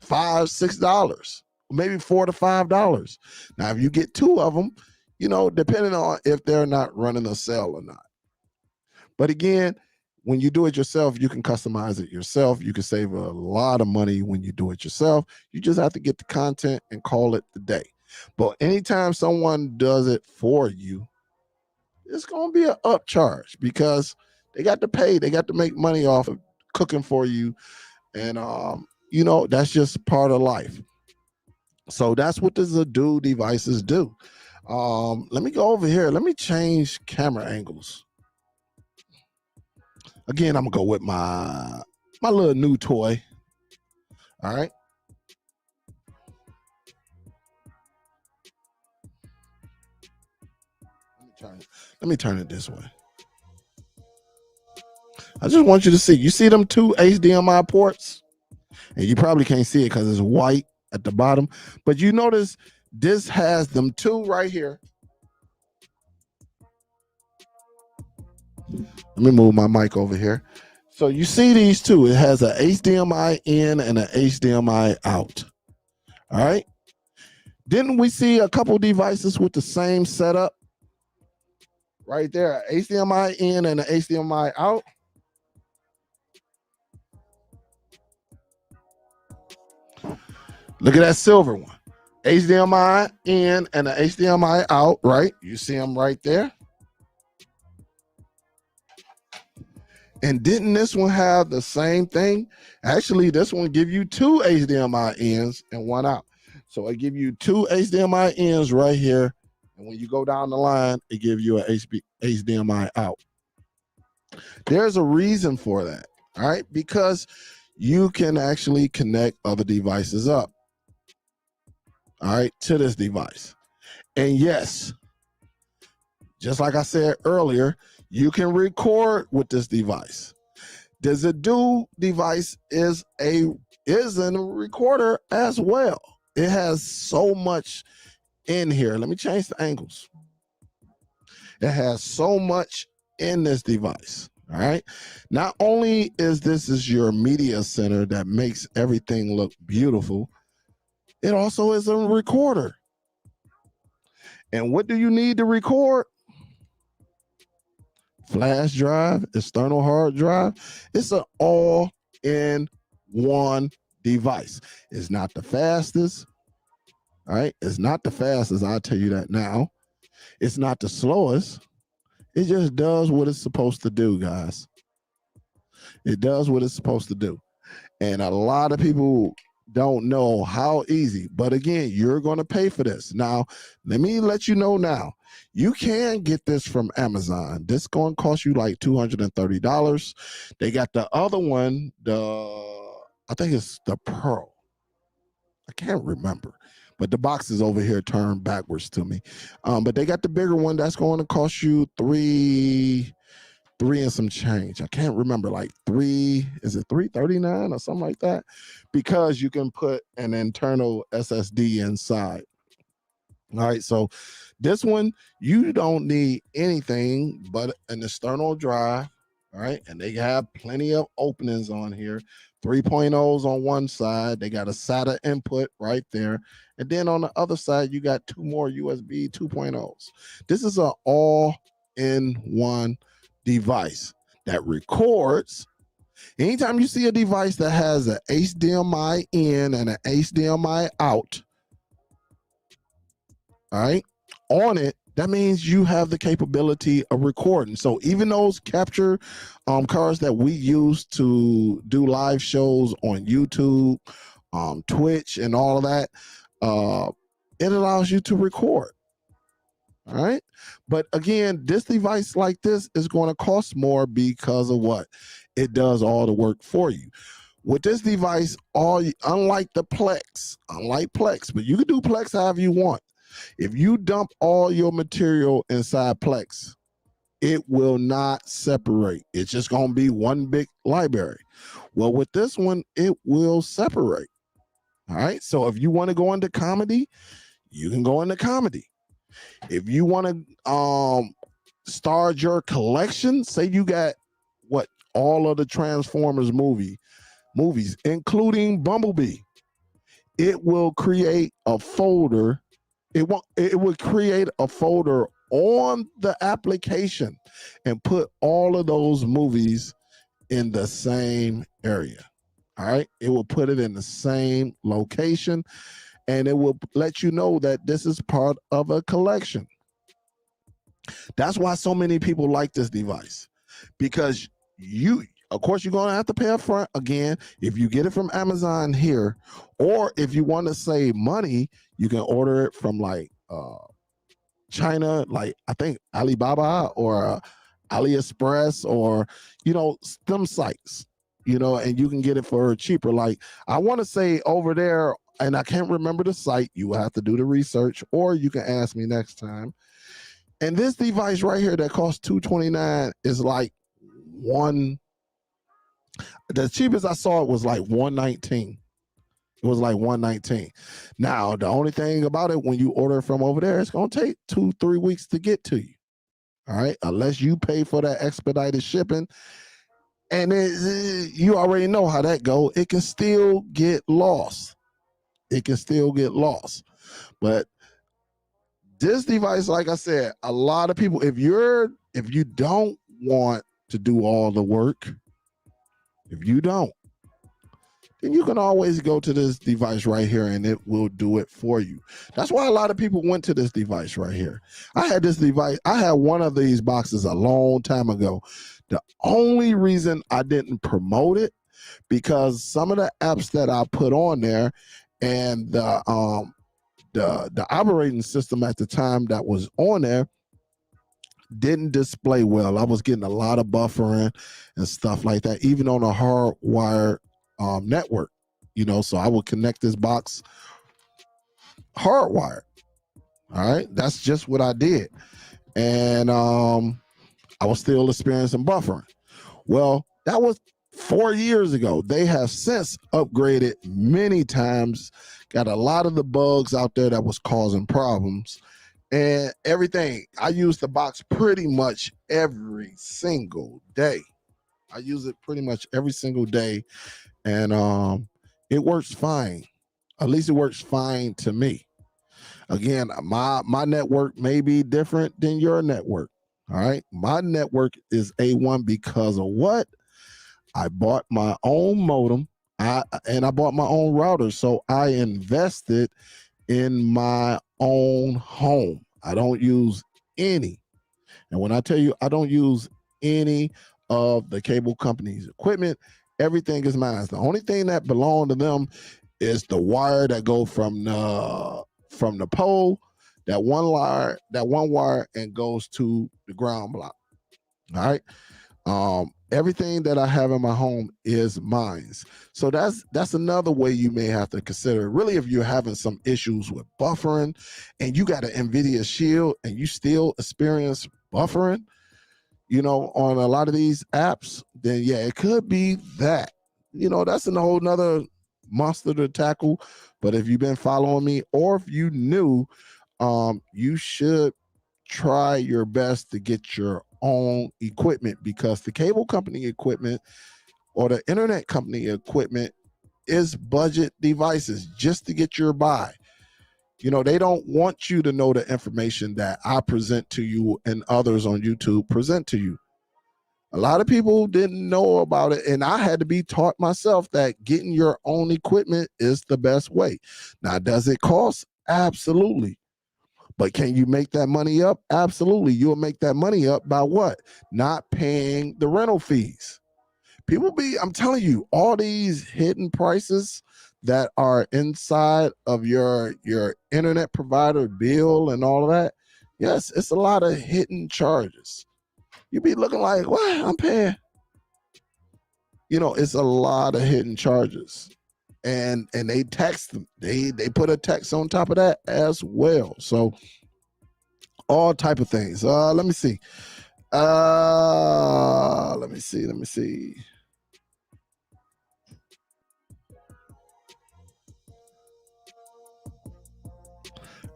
$5, $6, maybe $4 to $5. Now, if you get two of them, you know, depending on if they're not running a sale or not. But again, when you do it yourself, you can customize it yourself. You can save a lot of money when you do it yourself. You just have to get the content and call it the day. But anytime someone does it for you, it's going to be an upcharge because they got to pay. They got to make money off of cooking for you. And, you know, that's just part of life. So that's what the Hdmi devices do. Let me go over here. Let me change camera angles. Again, I'm going to go with my little new toy. All right. Let me turn it this way. I just want you to see. You see them two HDMI ports? And you probably can't see it because it's white at the bottom. But you notice this has them two right here. Let me move my mic over here. So you see these two. It has an HDMI in and an HDMI out. All right. Didn't we see a couple devices with the same setup? Right there, HDMI in and an HDMI out. Look at that silver one. HDMI in and an HDMI out, right? You see them right there. And didn't this one have the same thing? Actually, this one give you two HDMI ins and one out. So I give you two HDMI ins right here. And when you go down the line, it gives you a HDMI out. There's a reason for that, all right? Because you can actually connect other devices up, all right, to this device. And yes, just like I said earlier, you can record with this device. The Hdmi device is a recorder as well. It has so much in here. Let me change the angles. It has so much in this device. All right. Not only is this your media center that makes everything look beautiful, it also is a recorder. And what do you need to record? Flash drive, external hard drive. It's an all-in-one device. It's not the fastest. All right. It's not the fastest. I'll tell you that now. It's not the slowest. It just does what it's supposed to do, guys. It does what it's supposed to do. And a lot of people don't know how easy. But again, you're going to pay for this. Now, let me let you know now. You can get this from Amazon. This is going to cost you like $230. They got the other one, I think it's the Pearl. I can't remember. but the box is over here turned backwards to me. But they got the bigger one that's going to cost you three and some change. I can't remember, like is it $339 or something like that? Because you can put an internal SSD inside. All right, so this one, you don't need anything but an external drive. All right, and they have plenty of openings on here. 3.0s on one side. They got a SATA input right there. And then on the other side, you got two more USB 2.0s. This is an all-in-one device that records. Anytime you see a device that has an HDMI in and an HDMI out, all right, on it, that means you have the capability of recording. So even those capture cards that we use to do live shows on YouTube, Twitch, and all of that, it allows you to record. All right. But again, this device like this is going to cost more because of what? It does all the work for you. With this device, unlike Plex, but you can do Plex however you want. If you dump all your material inside Plex, it will not separate. It's just going to be one big library. Well, with this one, it will separate. All right. So if you want to go into comedy, you can go into comedy. If you want to start your collection, say you got all of the Transformers movies, including Bumblebee, it will create a folder. It will create a folder on the application and put all of those movies in the same area. All right. It will put it in the same location, and it will let you know that this is part of a collection. That's why so many people like this device, because of course, you're going to have to pay up front again if you get it from Amazon here, or if you want to save money, you can order it from like China, like I think Alibaba or AliExpress, or some sites, and you can get it for cheaper. Like I want to say over there, and I can't remember the site. You will have to do the research, or you can ask me next time. And this device right here that costs $229 is like the cheapest I saw it was like $119. It was like $119. Now, the only thing about it, when you order from over there, it's going to take 2-3 weeks to get to you. All right. Unless you pay for that expedited shipping. And you already know how that go. It can still get lost. But this device, like I said, a lot of people, if you don't want to do all the work, if you don't, then you can always go to this device right here and it will do it for you. That's why a lot of people went to this device right here. I had this device. I had one of these boxes a long time ago. The only reason I didn't promote it, because some of the apps that I put on there and the operating system at the time that was on there didn't display well. I was getting a lot of buffering and stuff like that, even on a hardwired network, so I would connect this box hardwired. All right. That's just what I did. And I was still experiencing buffering. Well, that was 4 years ago. They have since upgraded many times, got a lot of the bugs out there that was causing problems and everything. I use the box pretty much every single day. I use it pretty much every single day, and it works fine. At least it works fine to me. Again, my network may be different than your network. All right. My network is A1 because of what? I bought my own modem, and I bought my own router. So I invested in my own home. I don't use any. And when I tell you I don't use any of the cable company's equipment, everything is mine. The only thing that belongs to them is the wire that go from the pole, that one wire, and goes to the ground block. All right. Everything that I have in my home is mine. So that's another way you may have to consider. Really, if you're having some issues with buffering and you got an NVIDIA Shield and you still experience buffering, on a lot of these apps, then yeah, it could be that. That's a whole nother monster to tackle. But if you've been following me, or if you knew, you should try your best to get your own equipment, because the cable company equipment or the internet company equipment is budget devices just to get your buy. They don't want you to know the information that I present to you and others on YouTube present to you. A lot of people didn't know about it, and I had to be taught myself that getting your own equipment is the best way. Now, does it cost? Absolutely. But can you make that money up? Absolutely. You'll make that money up by what? Not paying the rental fees. I'm telling you, all these hidden prices that are inside of your internet provider bill and all of that, yes, it's a lot of hidden charges. You be looking like, what? I'm paying. It's a lot of hidden charges. And they tax them. They put a tax on top of that as well. So all type of things. Let me see. Let me see.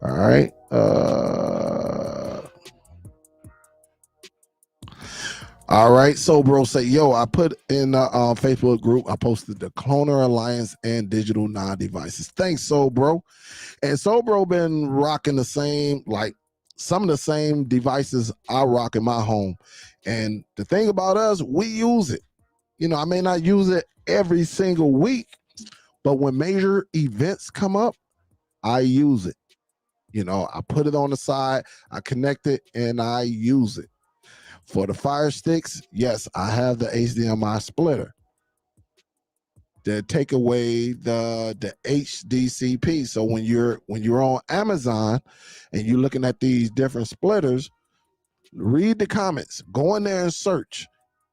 All right. All right. So bro say, yo, I put in the Facebook group, I posted the Cloner Alliance and digital non-devices. Thanks, so bro. And so bro been rocking the same, like some of the same devices I rock in my home. And the thing about us, we use it. I may not use it every single week, but when major events come up, I use it. I put it on the side, I connect it, and I use it. For the Fire Sticks, yes, I have the HDMI splitter to take away the HDCP. So when you're on Amazon and you're looking at these different splitters, read the comments, go in there and search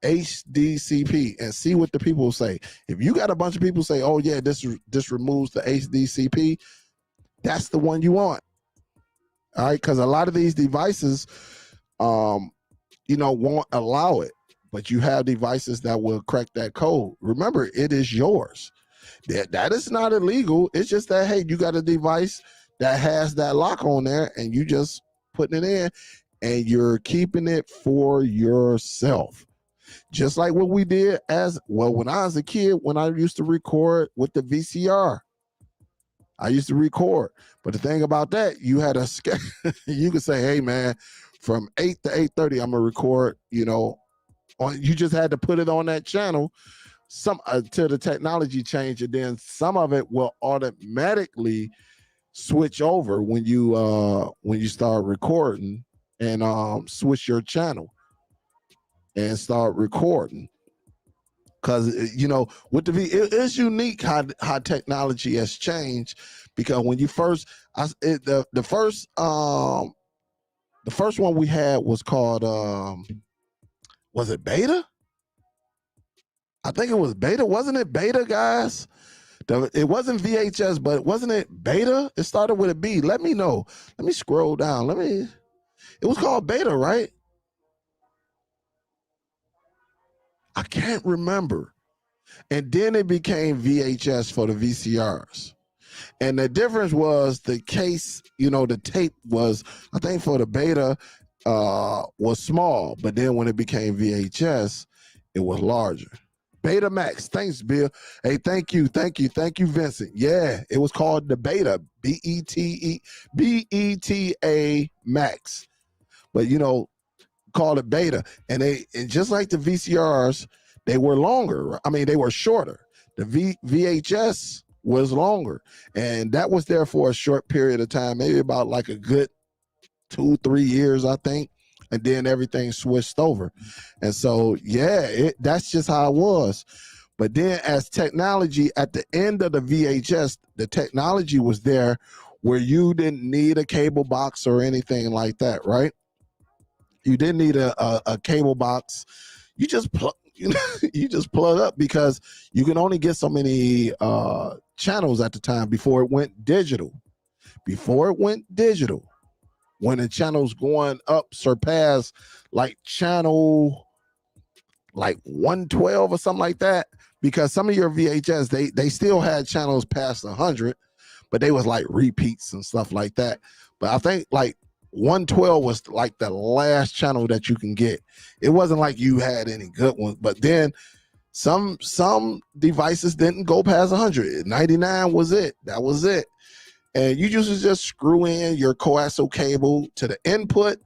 HDCP and see what the people say. If you got a bunch of people say, oh yeah, this removes the HDCP, that's the one you want. All right, because a lot of these devices won't allow it, but you have devices that will crack that code. Remember, it is yours. That is not illegal. It's just that, hey, you got a device that has that lock on there and you just putting it in and you're keeping it for yourself. Just like what we did when I was a kid, when I used to record with the VCR. I used to record. But the thing about that, you had a you could say, hey man, from 8 to 8:30, I'm gonna record, you just had to put it on that channel till the technology changed, and then some of it will automatically switch over when you start recording and switch your channel and start recording. Because with it is unique how technology has changed. Because when you first, the first one we had was called was it Beta? I think it was Beta. Wasn't it Beta, guys? It wasn't VHS, but wasn't it Beta? It started with a B. Let me know. Let me scroll down. It was called Beta, right? I can't remember. And then it became VHS for the VCRs. And the difference was the case, the tape was, I think for the Beta, was small, but then when it became VHS, it was larger. Beta Max. Thanks, Bill. Hey, thank you, Vincent. Yeah, it was called the Beta, BETA Max. But called it Beta, and just like the VCRs, they were longer. I mean, they were shorter. The VHS was longer, and that was there for a short period of time, maybe about like a good 2-3 years, I think, and then everything switched over. And so yeah, that's just how it was. But then as technology, at the end of the VHS, the technology was there where you didn't need a cable box or anything like that, right? You didn't need a cable box. you just plug, you just plug up, because you can only get so many channels at the time before it went digital. Before it went digital, when the channels going up surpassed like channel like 112 or something like that, because some of your VHS, they still had channels past 100, but they was like repeats and stuff like that. But I think like 112 was like the last channel that you can get. It wasn't like you had any good ones, but then some devices didn't go past 100. 99 was it. That was it. And you just screw in your coaxial cable to the input,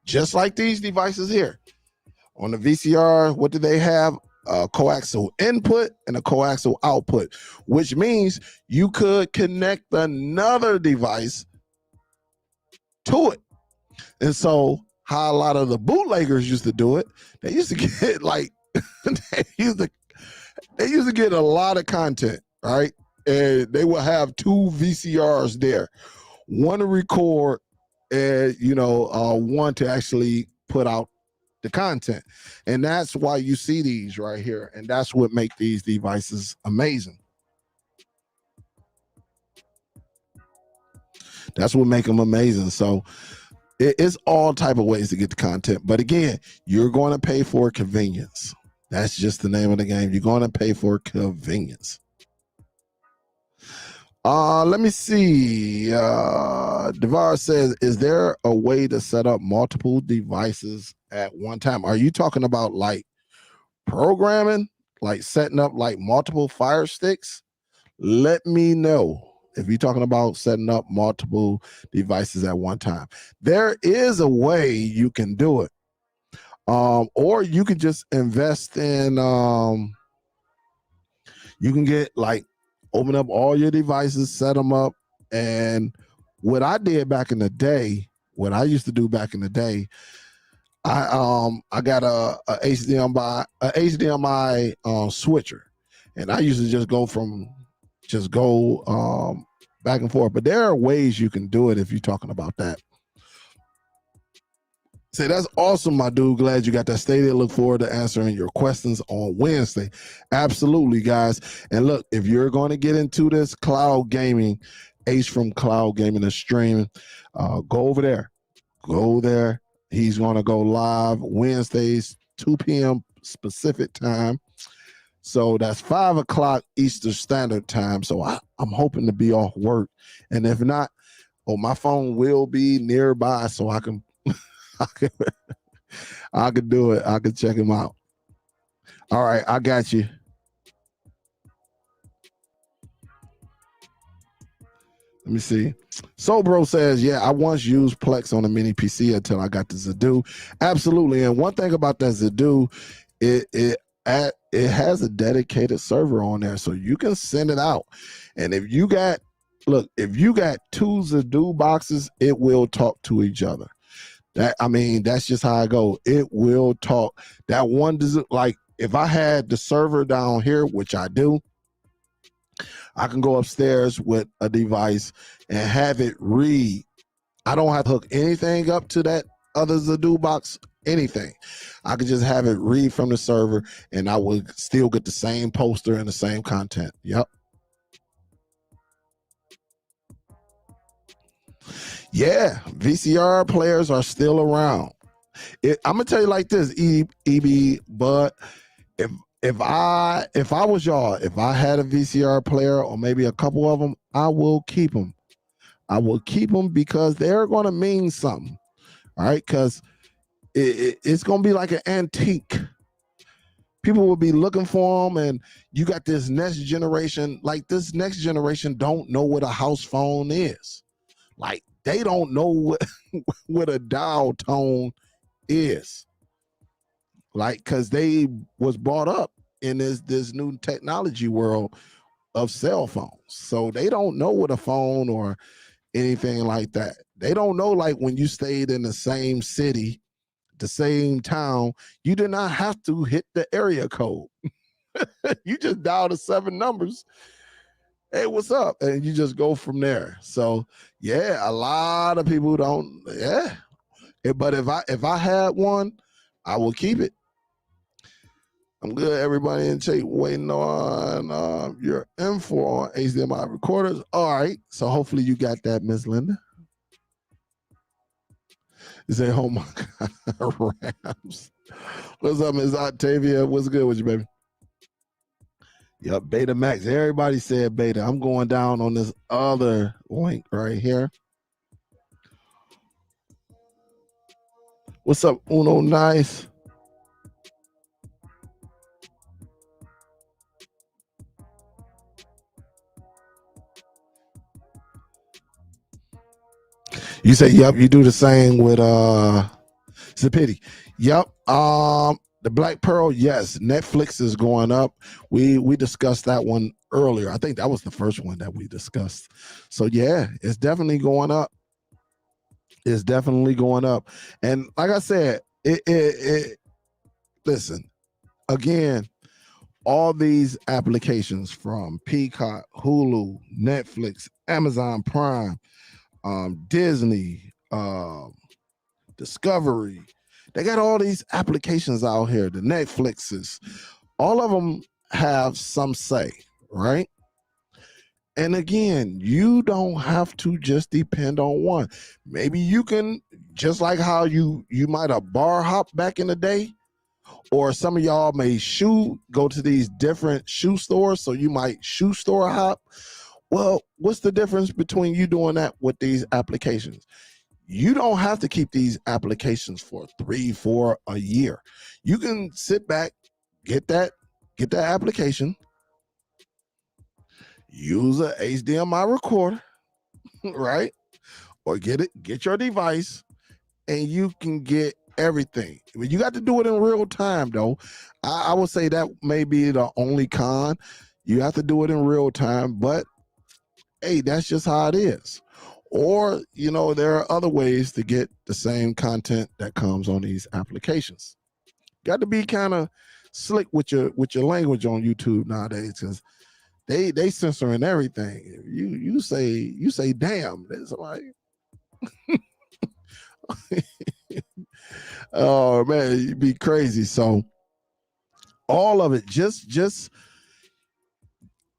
just like these devices here. On the VCR, what do they have? A coaxial input and a coaxial output, which means you could connect another device to it. And so how a lot of the bootleggers used to do it, they used to get like they used to get a lot of content, right? And they will have 2 VCRs there, one to record and one to actually put out the content. And that's why you see these right here, and that's what make these devices amazing. That's what make them amazing. So it's all type of ways to get the content, but again, you're going to pay for convenience. That's just the name of the game. You're going to pay for convenience. Let me see. Devar says, is there a way to set up multiple devices at one time? Are you talking about like programming, like setting up like multiple Fire Sticks? Let me know if you're talking about setting up multiple devices at one time. There is a way you can do it. Or you can just invest in, you can get like, open up all your devices, set them up. And what I did back in the day, what I used to do back in the day, I got a HDMI switcher, and I used to just go back and forth. But there are ways you can do it if you're talking about that. Say, that's awesome, my dude. Glad you got that stated. Look forward to answering your questions on Wednesday. Absolutely, guys. And look, if you're going to get into this cloud gaming, Ace from Cloud Gaming and Streaming, go over there. Go there. He's going to go live Wednesdays, 2 p.m. Pacific time. So that's 5 o'clock Eastern Standard Time. So I'm hoping to be off work. And if not, my phone will be nearby so I can I could do it. I could check him out. All right, I got you. Let me see. Sobro says, yeah, I once used Plex on a mini PC until I got the Zadu. Absolutely. And one thing about that Zadu, it has a dedicated server on there, so you can send it out. And if you got 2 Zadu boxes, it will talk to each other. That's just how I go. It will talk. That one doesn't, like, if I had the server down here, which I do, I can go upstairs with a device and have it read. I don't have to hook anything up to that other Zadu box, anything. I could just have it read from the server, and I would still get the same poster and the same content. Yep. Yeah, VCR players are still around. I'm gonna tell you like this, EB, but if I was y'all, if I had a VCR player or maybe a couple of them, I will keep them. I will keep them because they're gonna mean something. All right, because it's gonna be like an antique. People will be looking for them, and you got this next generation. Like, this next generation don't know what a house phone is. Like, they don't know what a dial tone is. Like, because they was brought up in this new technology world of cell phones. So they don't know what a phone or anything like that. They don't know, like, when you stayed in the same city, the same town, you did not have to hit the area code. You just dial the 7 numbers. Hey, what's up? And you just go from there. So yeah, a lot of people don't. Yeah, but if I had one, I will keep it. I'm good. Everybody in chat waiting on your info on HDMI recorders. All right. So hopefully you got that, Miss Linda. You say, oh my God, Rams. What's up, Miss Octavia? What's good with you, baby? Yep, Beta Max. Everybody said Beta. I'm going down on this other link right here. What's up, Uno Nice? You say, yep, you do the same with it's a pity. Yep. The Black Pearl, yes. Netflix is going up. We discussed that one earlier. I think that was the first one that we discussed. So yeah, it's definitely going up. It's definitely going up. And like I said, listen, again, all these applications from Peacock, Hulu, Netflix, Amazon Prime, Disney, Discovery, they got all these applications out here, the Netflixes, all of them have some say, right? And again, you don't have to just depend on one. Maybe you can, just like how you might have bar hop back in the day, or some of y'all may go to these different shoe stores, so you might shoe store hop. Well, what's the difference between you doing that with these applications? You don't have to keep these applications for 3, 4 a year. You can sit back, get that application, use a HDMI recorder, right? Or get your device, and you can get everything. You got to do it in real time, though. I would say that may be the only con. You have to do it in real time, but hey, that's just how it is. Or, there are other ways to get the same content that comes on these applications. Got to be kind of slick with your language on YouTube nowadays, because they censoring everything. You say damn. It's like oh man, you'd be crazy. So all of it, just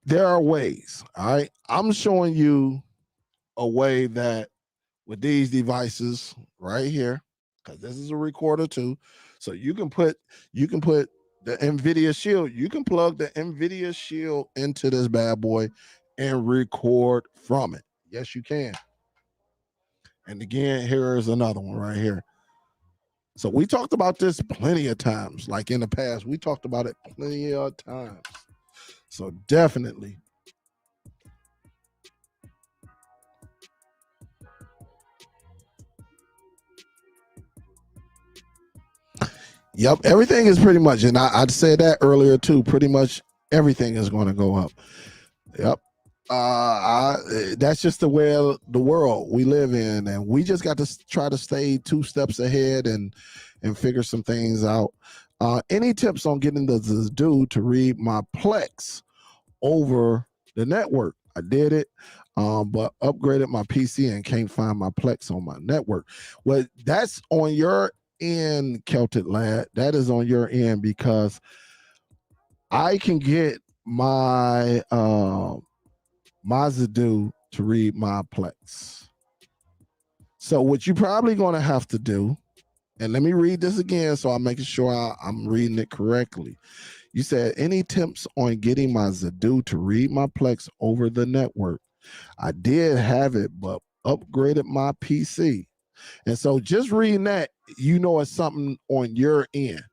there are ways. All right. I'm showing you a way that with these devices right here, because this is a recorder too. So you can put the NVIDIA Shield, you can plug the NVIDIA Shield into this bad boy and record from it. Yes, you can. And again, here is another one right here. So we talked about this plenty of times, like in the past. We talked about it plenty of times. So definitely. Yep, everything is pretty much, and I'd said that earlier too, pretty much everything is going to go up. Yep. That's just the way of the world we live in, and we just got to try to stay 2 steps ahead and figure some things out. Any tips on getting the dude to read my Plex over the network? I did it, but upgraded my PC and can't find my Plex on my network. Well, that's on your end, Celtic Lad. That is on your end, because I can get my Mazadu to read my Plex. So what you're probably going to have to do, and let me read this again so I'm making sure I'm reading it correctly. You said, any tips on getting my Zadu to read my Plex over the network? I did have it, but upgraded my PC. And so just reading that, it's something on your end.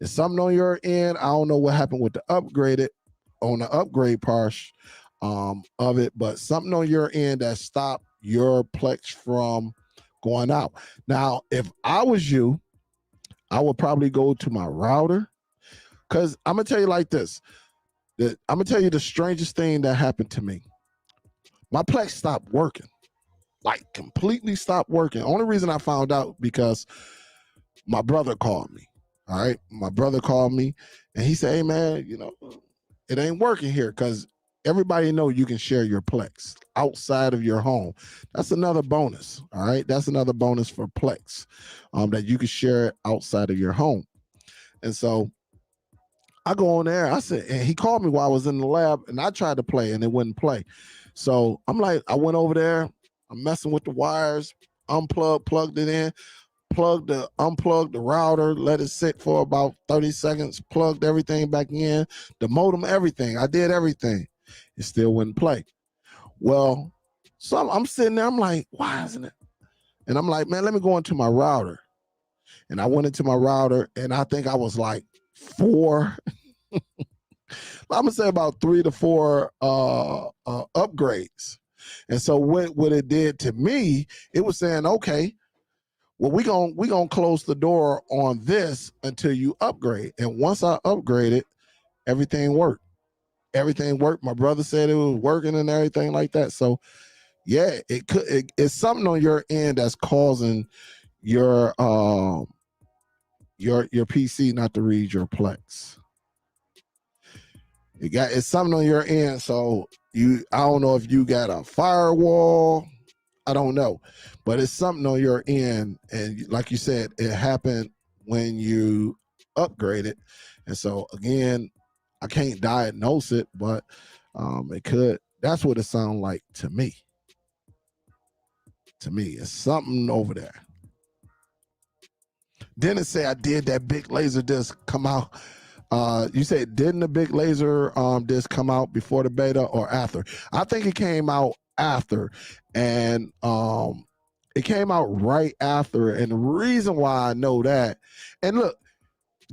It's something on your end. I don't know what happened with the upgrade part of it, but something on your end that stopped your Plex from going out. Now, if I was you, I would probably go to my router, because I'm going to tell you like this. I'm going to tell you the strangest thing that happened to me. My Plex stopped working, like completely stopped working. Only reason I found out because my brother called me. All right. My brother called me and he said, hey man, it ain't working here, because everybody know you can share your Plex outside of your home. That's another bonus. All right. That's another bonus for Plex, that you can share it outside of your home. And so I go on there. I said, and he called me while I was in the lab, and I tried to play and it wouldn't play. So I'm like, I went over there. I'm messing with the wires, plugged it in, unplugged the router, let it sit for about 30 seconds, plugged everything back in, the modem, everything. I did everything. It still wouldn't play. Well, so I'm sitting there, I'm like, why isn't it? And I'm like, man, let me go into my router. And I went into my router, and I think I was like I'm gonna say about 3 to 4 upgrades. And so what it did to me, it was saying, okay, well, we gonna close the door on this until you upgrade. And once I upgraded, everything worked. Everything worked. My brother said it was working and everything like that. So yeah, it's something on your end that's causing your PC not to read your Plex. It's something on your end. So I don't know if you got a firewall. I don't know, but it's something on your end. And like you said, it happened when you upgraded. And so again, I can't diagnose it, but it could. That's what it sounds like to me. To me, it's something over there. Dennis say I did that big laser disc come out. You said, didn't the big laser disc come out before the beta or after? I think it came out after, and it came out right after. And the reason why I know that, and look,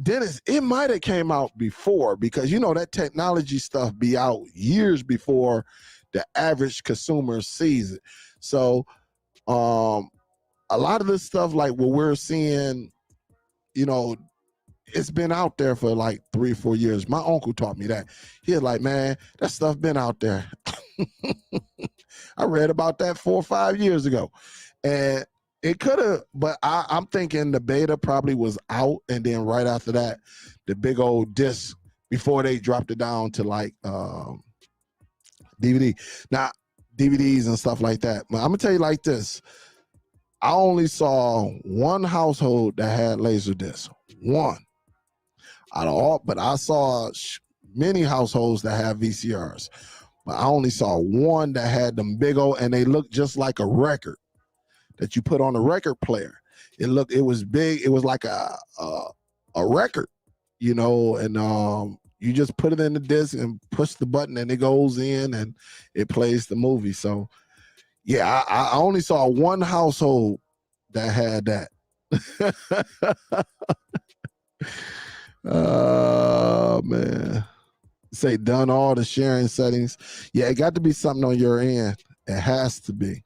Dennis, it might have came out before, because you know that technology stuff be out years before the average consumer sees it. So a lot of this stuff, like what we're seeing, you know, it's been out there for like 3 or 4 years. My uncle taught me that. He was like, man, that stuff been out there. I read about that 4 or 5 years ago. And it could have, but I'm thinking the beta probably was out, and then right after that, the big old disc before they dropped it down to like DVD. Now, DVDs and stuff like that. But I'm gonna tell you like this. I only saw one household that had Laserdisc. One. Out of all, but I saw many households that have VCRs. But I only saw one that had them big old, and they looked just like a record that you put on a record player. It was big. It was like a record, you know, and you just put it in the disc and push the button, and it goes in and it plays the movie. So yeah, I only saw one household that had that. Oh man. Say done all the sharing settings. Yeah, it got to be something on your end. It has to be.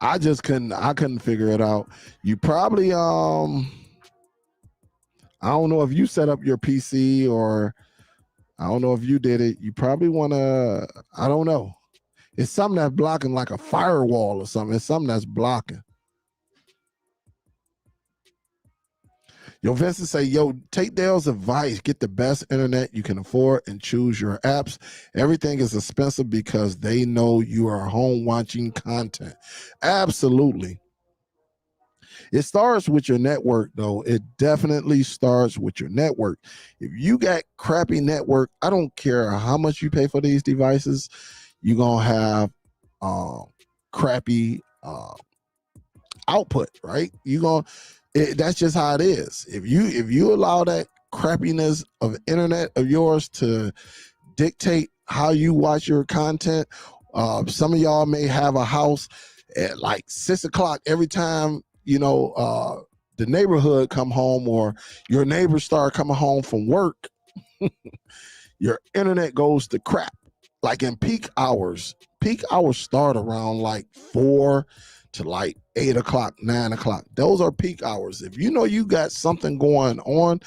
I couldn't figure it out. You probably I don't know if you set up your PC, or I don't know if you did it. You probably want to, I don't know. It's something that's blocking, like a firewall or something. It's something that's blocking. Yo, Vincent say, yo, take Dale's advice. Get the best internet you can afford and choose your apps. Everything is expensive because they know you are home watching content. Absolutely. It starts with your network, though. It definitely starts with your network. If you got crappy network, I don't care how much you pay for these devices, you're going to have crappy output, right? That's just how it is. If you allow that crappiness of internet of yours to dictate how you watch your content, some of y'all may have a house at like 6 o'clock every time, you know, the neighborhood come home, or your neighbors start coming home from work. Your internet goes to crap. Like in peak hours start around like 4 to like 8 o'clock, 9 o'clock. Those are peak hours. If you know you got something going on,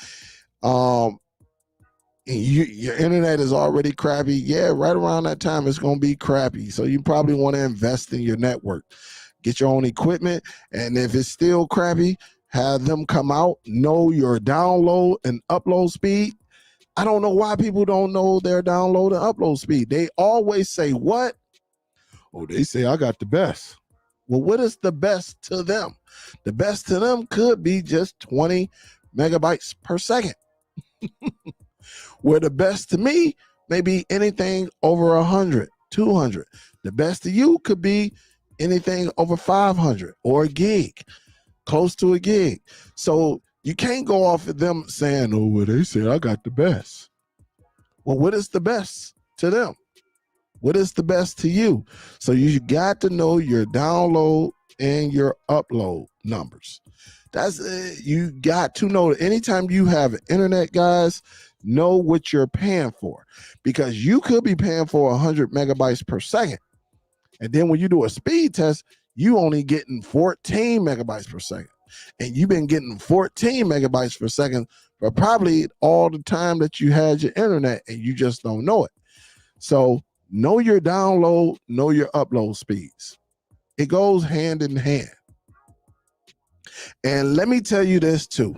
your internet is already crappy, yeah, right around that time it's going to be crappy. So you probably want to invest in your network. Get your own equipment, and if it's still crappy, have them come out, know your download and upload speed, I don't know why people don't know their download and upload speed. They always say what? Oh, they say I got the best. Well, what is the best to them? The best to them could be just 20 megabytes per second. Where the best to me may be anything over 100, 200. The best to you could be anything over 500 or a gig, close to a gig. So you can't go off of them saying, oh, well, they say I got the best. Well, what is the best to them? What is the best to you? So you got to know your download and your upload numbers. That's you got to know. Anytime you have internet, guys, know what you're paying for, because you could be paying for 100 megabytes per second, and then when you do a speed test, you only getting 14 megabytes per second, and you've been getting 14 megabytes per second for probably all the time that you had your internet, and you just don't know it. So know your download, know your upload speeds. It goes hand in hand. And let me tell you this too.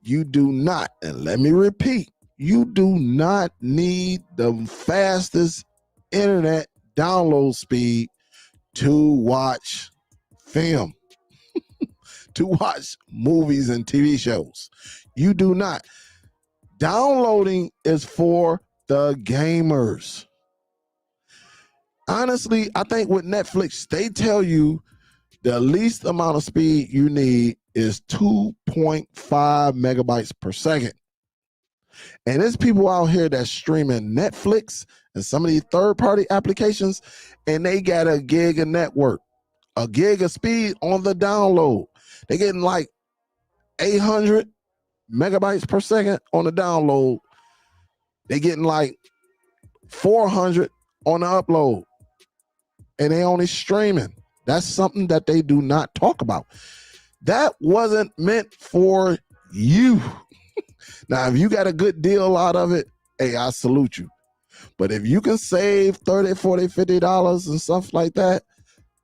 You do not, and let me repeat, you do not need the fastest internet download speed to watch film, to watch movies and TV shows. You do not. Downloading is for the gamers. Honestly, I think with Netflix, they tell you the least amount of speed you need is 2.5 megabytes per second. And there's people out here that's streaming Netflix and some of these third-party applications, and they got a gig of network, a gig of speed on the download. They're getting like 800 megabytes per second on the download. They're getting like 400 on the upload, and they only streaming. That's something that they do not talk about. That wasn't meant for you. Now, if you got a good deal out of it, hey, I salute you. But if you can save $30, $40, $50 and stuff like that,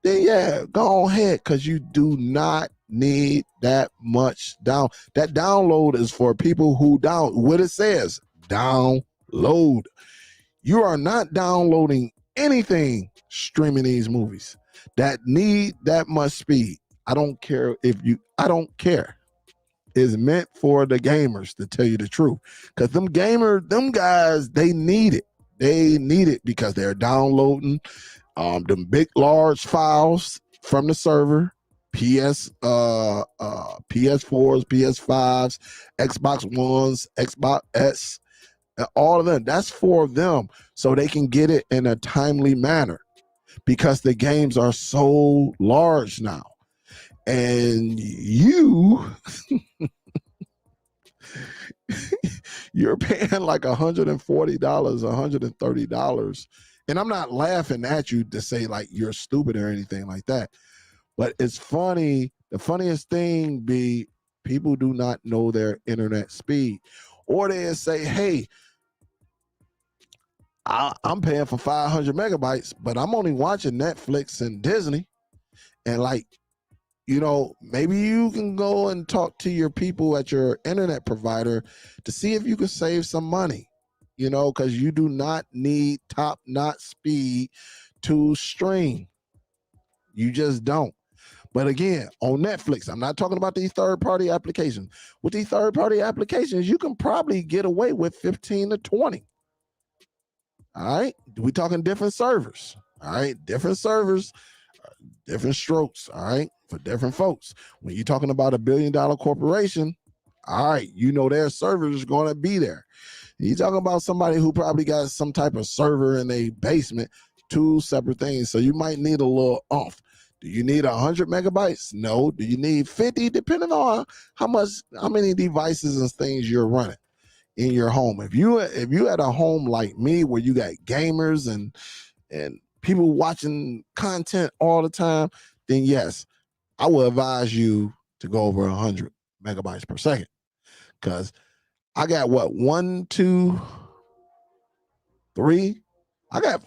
then yeah, go ahead, because you do not need that much down. That download is for people who what it says, download. You are not downloading anything streaming these movies that need that much speed. I don't care I don't care. It's meant for the gamers, to tell you the truth. Because them guys, they need it. They need it because they're downloading them big, large files from the server, PS4s, PS5s, Xbox Ones, Xbox S, all of them. That's for them, so they can get it in a timely manner, because the games are so large now. And you're paying like $140, $130. And I'm not laughing at you to say like you're stupid or anything like that. But it's funny. The funniest thing be people do not know their internet speed. Or they say, hey, I'm paying for 500 megabytes, but I'm only watching Netflix and Disney. And like, maybe you can go and talk to your people at your internet provider to see if you can save some money, because you do not need top-notch speed to stream. You just don't. But again, on Netflix, I'm not talking about these third-party applications. With these third-party applications, you can probably get away with 15 to 20. All right? We're talking different servers. All right? Different servers, different strokes. All right? For different folks. When you're talking about $1 billion corporation, all right, their server is going to be there. You're talking about somebody who probably got some type of server in a basement, two separate things. So you might need a little oomph. Do you need 100 megabytes? No. Do you need 50? Depending on how many devices and things you're running in your home. If you had a home like me where you got gamers and people watching content all the time, then yes, I will advise you to go over 100 megabytes per second, because I got 1, 2, 3. I got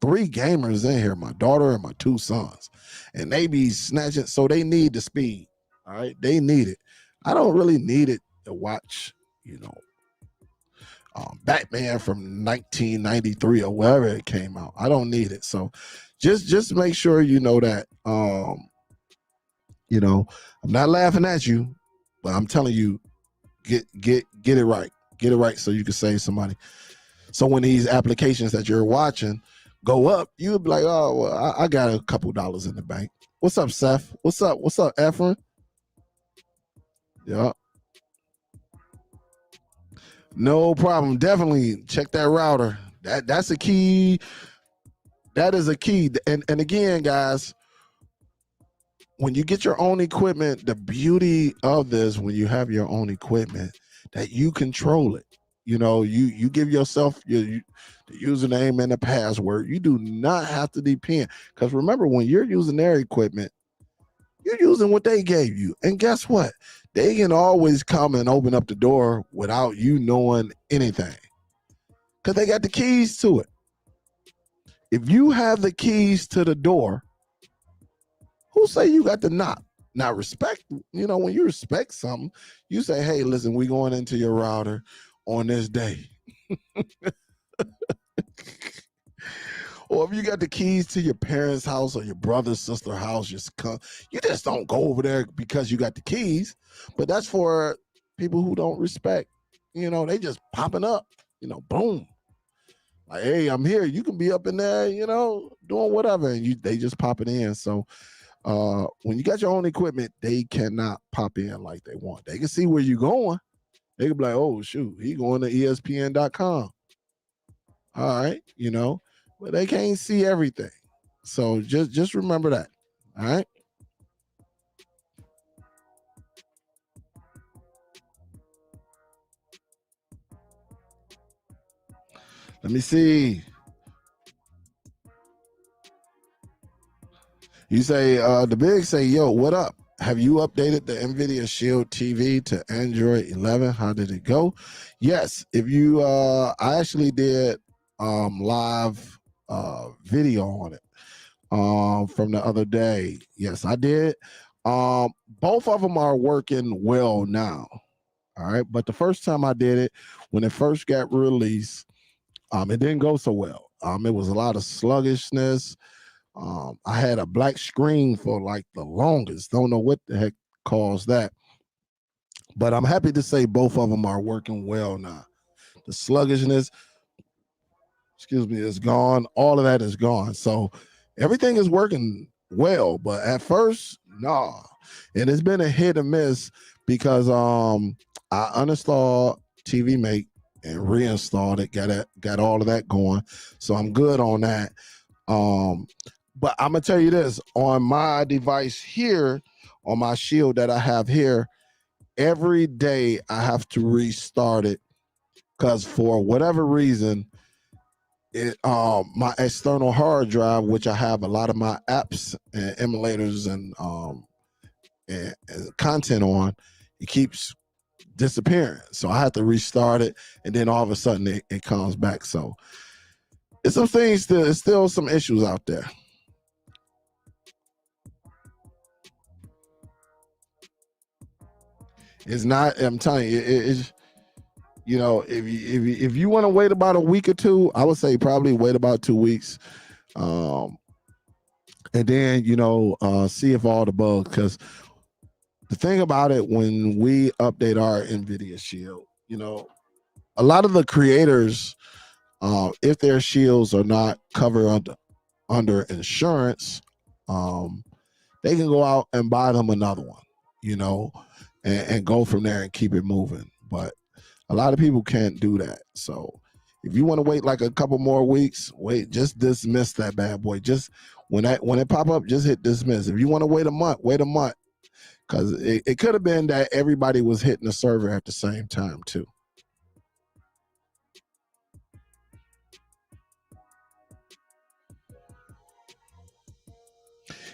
3 gamers in here, my daughter and my 2 sons, and they be snatching. So they need the speed. All right, they need it. I don't really need it to watch, Batman from 1993 or wherever it came out. I don't need it. So just make sure you know that. You know, I'm not laughing at you, but I'm telling you, get it right. Get it right so you can save some money. So when these applications that you're watching go up, you'll be like, oh, well, I got a couple dollars in the bank. What's up, Seth? What's up, Efren? Yeah. No problem. Definitely check that router. That's a key. That is a key. And again, guys, when you get your own equipment, the beauty of this, when you have your own equipment, that you control it. You know, you give yourself the username and the password. You do not have to depend. Because remember, when you're using their equipment, you're using what they gave you. And guess what? They can always come and open up the door without you knowing anything. Because they got the keys to it. If you have the keys to the door, who say you got to knock? Now, respect, you know, when you respect something, you say, hey, listen, we going into your router on this day. Or if you got the keys to your parents' house or your brother's sister's house, you just don't go over there because you got the keys. But that's for people who don't respect. You know, they just popping up, you know, boom. Like, hey, I'm here. You can be up in there, you know, doing whatever. And they just pop it in. So when you got your own equipment, they cannot pop in like they want. They can see where you're going. They can be like, oh, shoot, he going to ESPN.com. All right, you know, but they can't see everything. So just remember that. All right. Let me see. You say, the big say, yo, what up? Have you updated the NVIDIA Shield TV to Android 11? How did it go? Yes. If you, I actually did live video on it from the other day. Yes, I did. Both of them are working well now. All right. But the first time I did it, when it first got released, it didn't go so well. It was a lot of sluggishness. I had a black screen for like the longest. Don't know what the heck caused that. But I'm happy to say both of them are working well now. The sluggishness, excuse me, is gone. All of that is gone. So everything is working well. But at first, nah. And it's been a hit or miss because I uninstalled TV Mate and reinstalled it, got all of that going. So I'm good on that. But I'm gonna tell you this, on my device here, on my Shield that I have here, every day I have to restart it because for whatever reason, my external hard drive, which I have a lot of my apps and emulators and content on, it keeps disappearing. So I have to restart it, and then all of a sudden it comes back. So it's some things there's still some issues out there. It's not, I'm telling you, it's, you know, if you want to wait about a week or two, I would say probably wait about 2 weeks. And then, you know, see if all the bugs, because the thing about it, when we update our NVIDIA Shield, you know, a lot of the creators, if their shields are not covered under insurance, they can go out and buy them another one, you know, and go from there and keep it moving. But a lot of people can't do that. So if you want to wait like a couple more weeks, just dismiss that bad boy. Just when it pop up, just hit dismiss. If you want to wait a month, wait a month. Because it could have been that everybody was hitting the server at the same time too.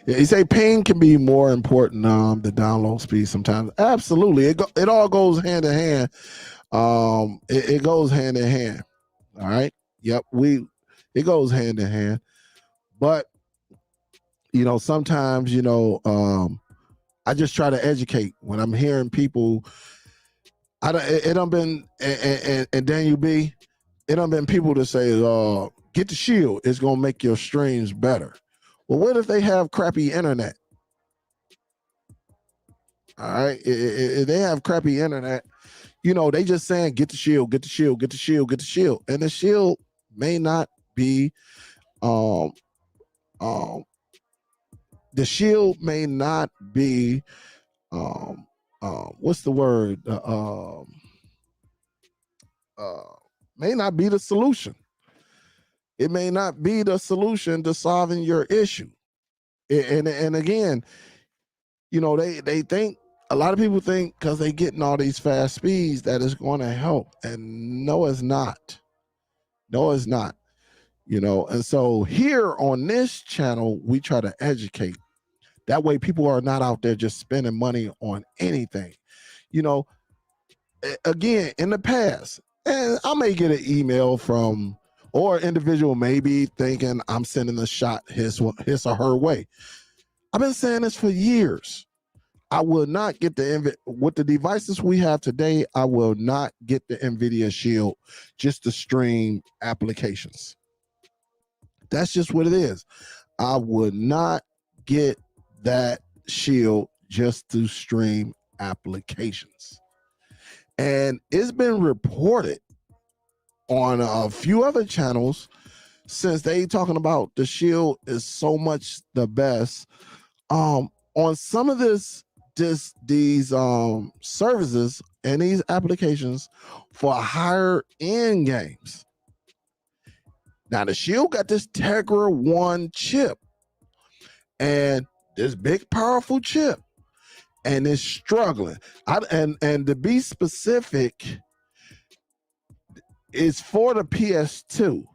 Yeah, you say ping can be more important than download speed sometimes. Absolutely, it all goes hand in hand. It goes hand in hand. All right. Yep. It goes hand in hand. But you know, sometimes, you know, I just try to educate when I'm hearing people It done been, and Daniel B, it done been people that say, get the shield, it's gonna make your streams better. Well, what if they have crappy internet? All right, if they have crappy internet, you know, they just saying get the shield, get the shield, get the shield, get the shield, and the shield may not be, um, um, the shield may not be, what's the word? Uh, may not be the solution. It may not be the solution to solving your issue. And again, you know, they think, a lot of people think because they getting all these fast speeds that it's going to help, and no, it's not. No, it's not. You know, and so here on this channel, we try to educate. That way, people are not out there just spending money on anything. You know, again, in the past, and I may get an email from, or an individual may be thinking I'm sending a shot his or her way. I've been saying this for years. I will not get with the devices we have today. I will not get the NVIDIA Shield just to stream applications. That's just what it is. I would not get that Shield just to stream applications. And it's been reported on a few other channels, since they talking about the Shield is so much the best. On some of these services and these applications for higher end games. Now the Shield got this Tegra 1 chip, and this big powerful chip, and it's struggling. And to be specific, it's for the PS2.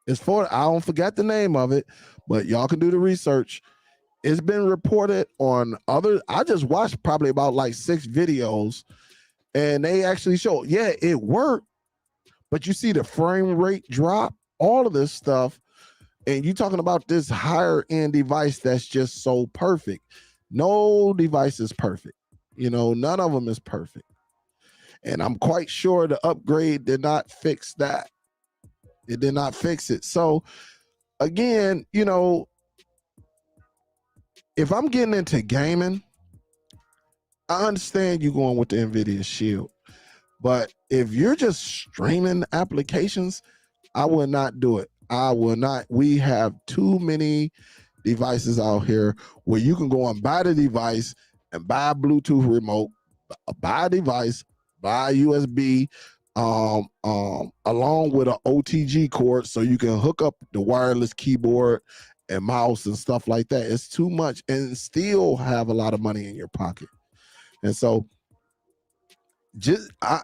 It's for, I don't forget the name of it, but y'all can do the research. It's been reported on other, I just watched probably about like 6 videos, and they actually show, yeah, it worked, but you see the frame rate drop, all of this stuff. And you talking about this higher end device that's just so perfect. No device is perfect. You know, none of them is perfect. And I'm quite sure the upgrade did not fix that. It did not fix it. So again, you know, if I'm getting into gaming, I understand you going with the NVIDIA Shield. But if you're just streaming applications, I will not do it. I will not. We have too many devices out here where you can go and buy the device and buy a Bluetooth remote, buy a device, buy a USB, along with an OTG cord, so you can hook up the wireless keyboard and mouse and stuff like that. It's too much, and still have a lot of money in your pocket. And so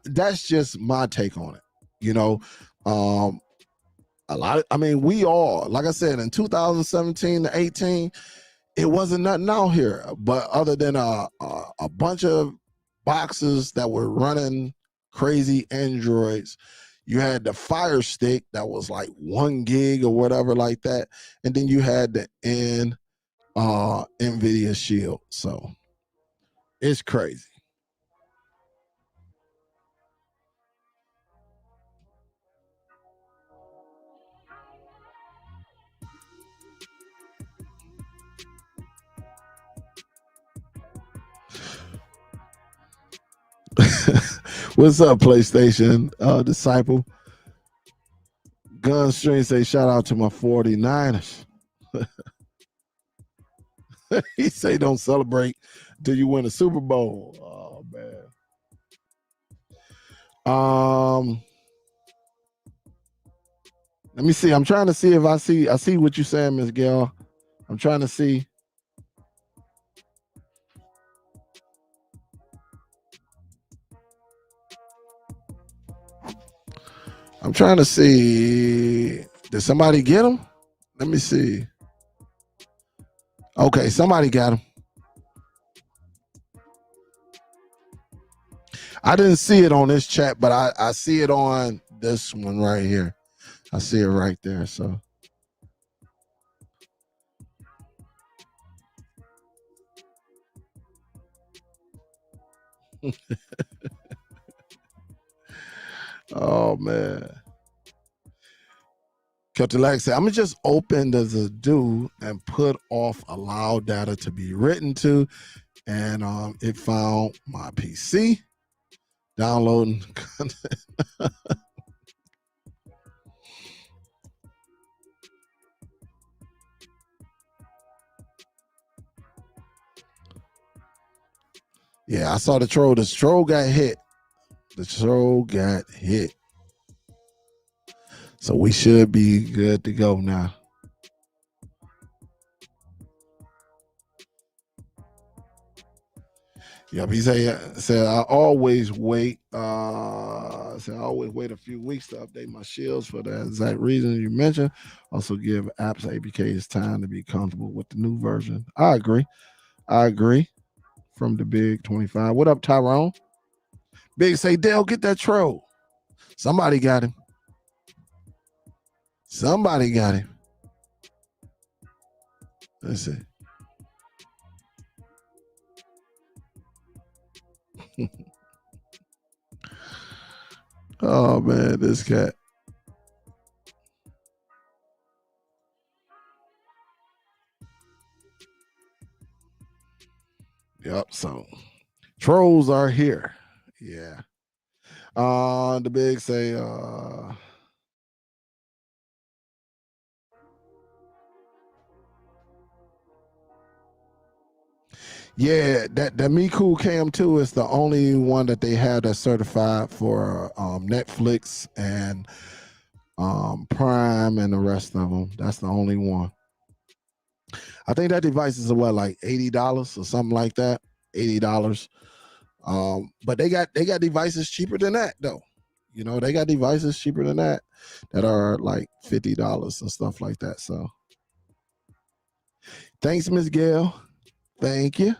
that's just my take on it. You know, a lot of, I mean, we all, like I said, in 2017 to 18, it wasn't nothing out here, but other than a bunch of boxes that were running crazy Androids. You had the Fire Stick that was like 1 gig or whatever like that, and then you had the NVIDIA Shield. So it's crazy. What's up, PlayStation Disciple? Gunstream say shout out to my 49ers. He say don't celebrate till you win a Super Bowl. Oh man. Let me see. I'm trying to see if I see what you're saying, Miss Gail. I'm trying to see. I'm trying to see. Did somebody get him? Let me see. Okay, somebody got him. I didn't see it on this chat, but I see it on this one right here. I see it right there. So Oh man. Captain Lack said, I'm gonna just open the do and put off allow data to be written to. And it found my PC. Downloading content. Yeah, I saw the troll. The troll got hit. The troll got hit. So we should be good to go now. Yep, he said I always wait. I always wait a few weeks to update my shields for the exact reason you mentioned. Also give apps APKs time to be comfortable with the new version. I agree. From the Big 25. What up, Tyrone? Big say, Dale, get that troll. Somebody got him. Somebody got him. Let's see. Oh man, this cat. Yep, so trolls are here. Yeah. The big say yeah, that Miku Cam 2 is the only one that they have that's certified for Netflix and Prime and the rest of them. That's the only one. I think that device is what, like $80 or something like that. $80. But they got devices cheaper than that though. You know, they got devices cheaper than that are like $50 and stuff like that. So thanks, Miss Gail. Thank you.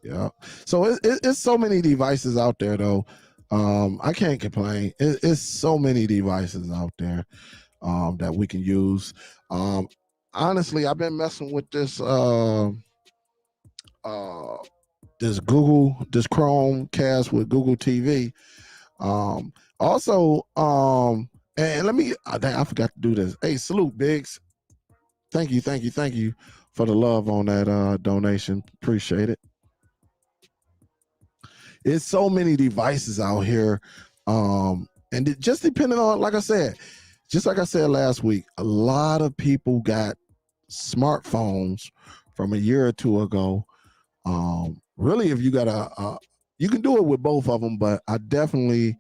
Yeah. So it's so many devices out there though. I can't complain. It's so many devices out there that we can use. Honestly, I've been messing with this this Chromecast with Google TV. Also, and let me, I forgot to do this. Hey, salute, Biggs. Thank you for the love on that donation. Appreciate it. It's so many devices out here. And it just depending on, like I said last week, a lot of people got smartphones from a year or two ago. Really, if you got you can do it with both of them, but I definitely,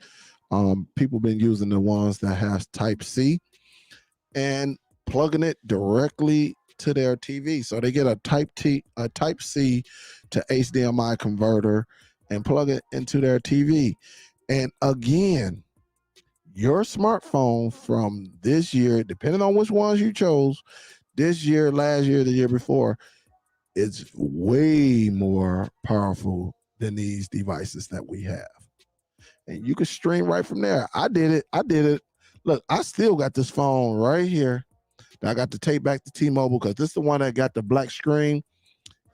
people been using the ones that has Type-C and plugging it directly to their TV. So they get a Type-C to HDMI converter and plug it into their TV. And again, your smartphone from this year, depending on which ones you chose, this year, last year, the year before, it's way more powerful than these devices that we have. And you can stream right from there. I did it. Look, I still got this phone right here that I got to take back to T-Mobile because this is the one that got the black screen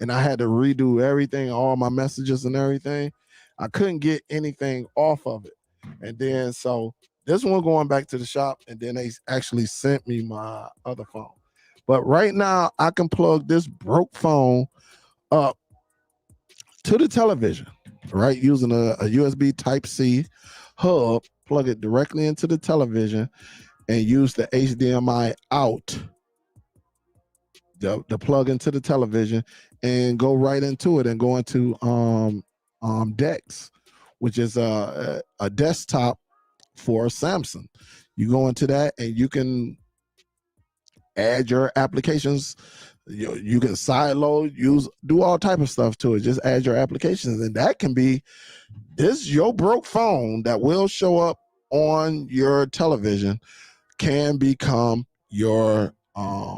and I had to redo everything, all my messages and everything. I couldn't get anything off of it. And then so this one going back to the shop, and then they actually sent me my other phone. But right now I can plug this broke phone up to the television, right? Using a USB Type-C hub, plug it directly into the television and use the HDMI out, the plug into the television, and go right into it and go into Dex, which is a desktop for Samsung. You go into that and you can add your applications. You can sideload, do all type of stuff to it. Just add your applications, and that can be your broke phone that will show up on your television can become your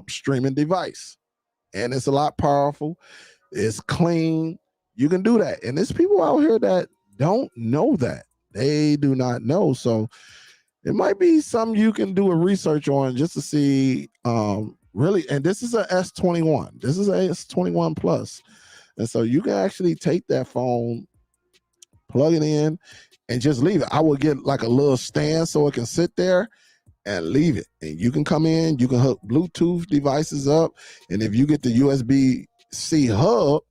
streaming device. And it's a lot powerful. It's clean. You can do that. And there's people out here that don't know that. They do not know. So it might be something you can do a research on just to see really. And this is a S21. This is a S21 Plus. And so you can actually take that phone, plug it in, and just leave it. I will get like a little stand so it can sit there and leave it. And you can come in, you can hook Bluetooth devices up. And if you get the USB-C hub,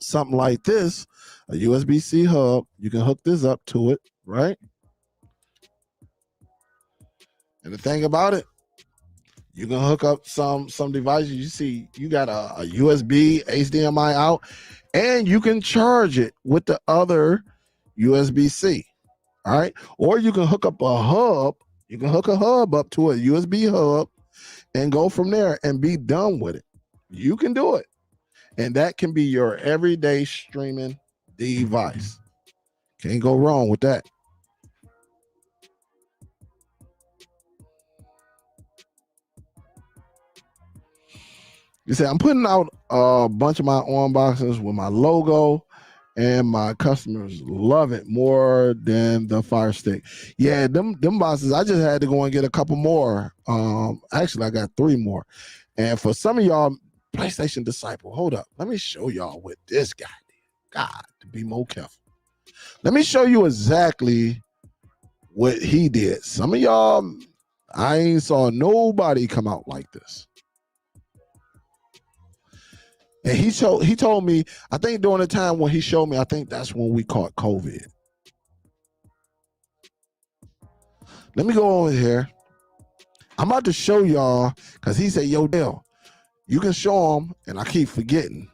something like this, a USB-C hub, you can hook this up to it, right? And the thing about it, you can hook up some devices. You see, you got a USB, HDMI out, and you can charge it with the other USB-C, all right? Or you can hook up a hub. You can hook a hub up to a USB hub and go from there and be done with it. You can do it. And that can be your everyday streaming device. Can't go wrong with that. You see, I'm putting out a bunch of my unboxings with my logo, and my customers love it more than the Fire Stick. Yeah, them boxes, I just had to go and get a couple more. Actually, I got 3 more. And for some of y'all, PlayStation Disciple, hold up. Let me show y'all what this guy did. God, to be more careful. Let me show you exactly what he did. Some of y'all, I ain't saw nobody come out like this. And he told me, I think during the time when he showed me, I think that's when we caught COVID. Let me go over here. I'm about to show y'all, because he said, yo, Dale, you can show him, and I keep forgetting.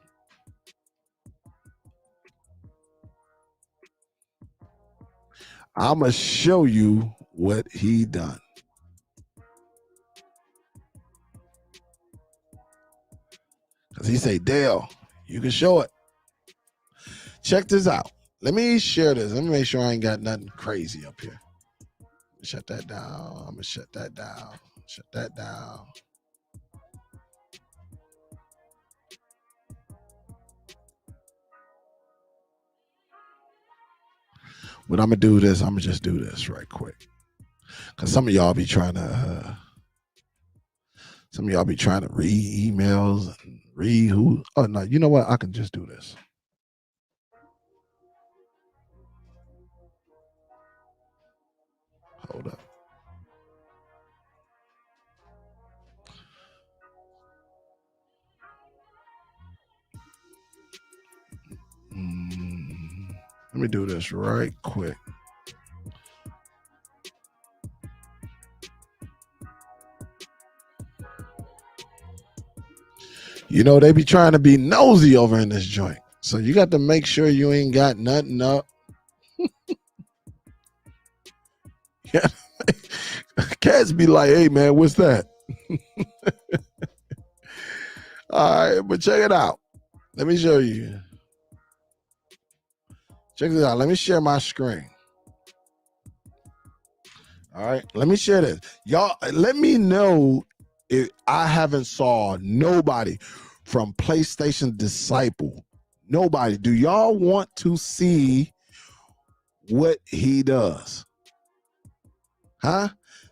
I'm going to show you what he done. Because he say, Dale, you can show it. Check this out. Let me share this. Let me make sure I ain't got nothing crazy up here. Shut that down. I'm going to shut that down. Shut that down. But I'm going to do this. I'm going to just do this right quick. Because some of y'all be trying to... read emails and read who. Oh, no, you know what? I can just do this. Hold up. Let me do this right quick. You know, they be trying to be nosy over in this joint. So you got to make sure you ain't got nothing up. Yeah. Cats be like, hey, man, what's that? All right, but check it out. Let me show you. Check this out. Let me share my screen. All right, let me share this. Y'all, let me know if I haven't saw nobody from PlayStation Disciple. Nobody. Do y'all want to see what he does? Huh?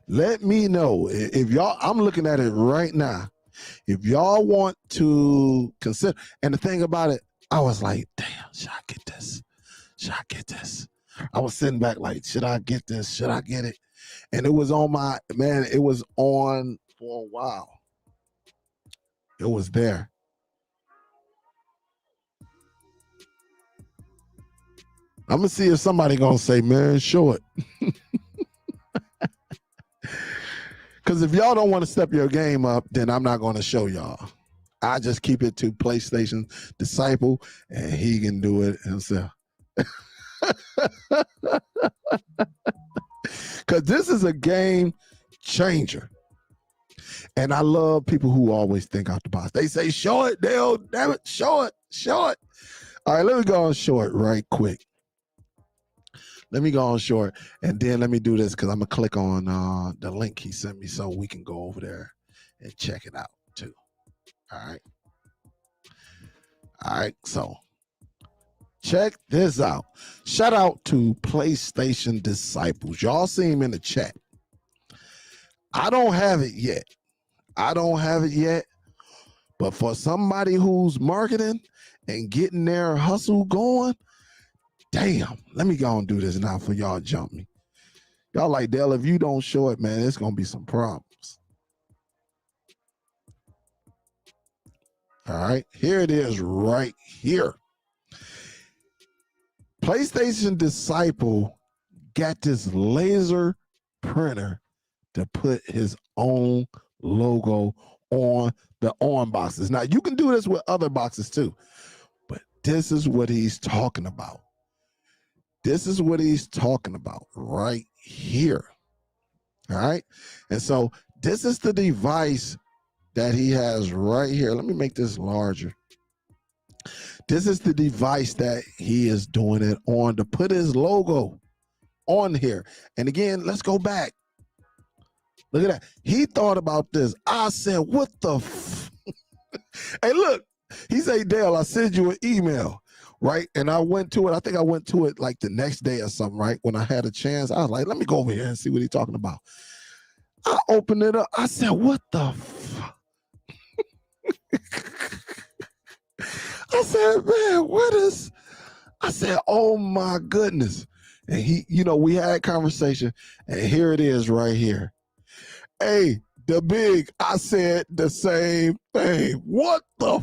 Let me know. If y'all, I'm looking at it right now. If y'all want to consider, and the thing about it, I was like, damn, should I get this? Should I get this? I was sitting back like, should I get this? Should I get it? And it was on my, man, it was on for a while. It was there. I'm going to see if somebody going to say, man, show it. Because if y'all don't want to step your game up, then I'm not going to show y'all. I just keep it to PlayStation Disciple, and he can do it himself. Because this is a game changer. And I love people who always think out the box. They say, show it, Dale. Damn it, show it, show it. All right, let me go on show it right quick. Let me go on show it. And then let me do this because I'm going to click on the link he sent me so we can go over there and check it out too. All right. All right, so check this out. Shout out to PlayStation Disciples. Y'all see him in the chat. I don't have it yet. I don't have it yet. But for somebody who's marketing and getting their hustle going, Damn, let me go and do this now for y'all jump me. Y'all like, Dell, if you don't show it, man, it's gonna be some problems. All right, here it is right here. PlayStation Disciple got this laser printer to put his own logo on the on boxes. Now, you can do this with other boxes too, but this is what he's talking about. This is what he's talking about right here. All right. And so this is the device that he has right here. Let me make this larger. This is the device that he is doing it on to put his logo on here. And again, let's go back. Look at that. He thought about this. I said, what the Hey, look, he said, Dale, I sent you an email, right? And I went to it. I think I went to it like the next day or something, right? When I had a chance, I was like, let me go over here and see what he's talking about. I opened it up. I said, what the I said, man, what is, I said, oh my goodness. And he, you know, we had a conversation and here it is right here. Hey, the big, I said the same thing. What the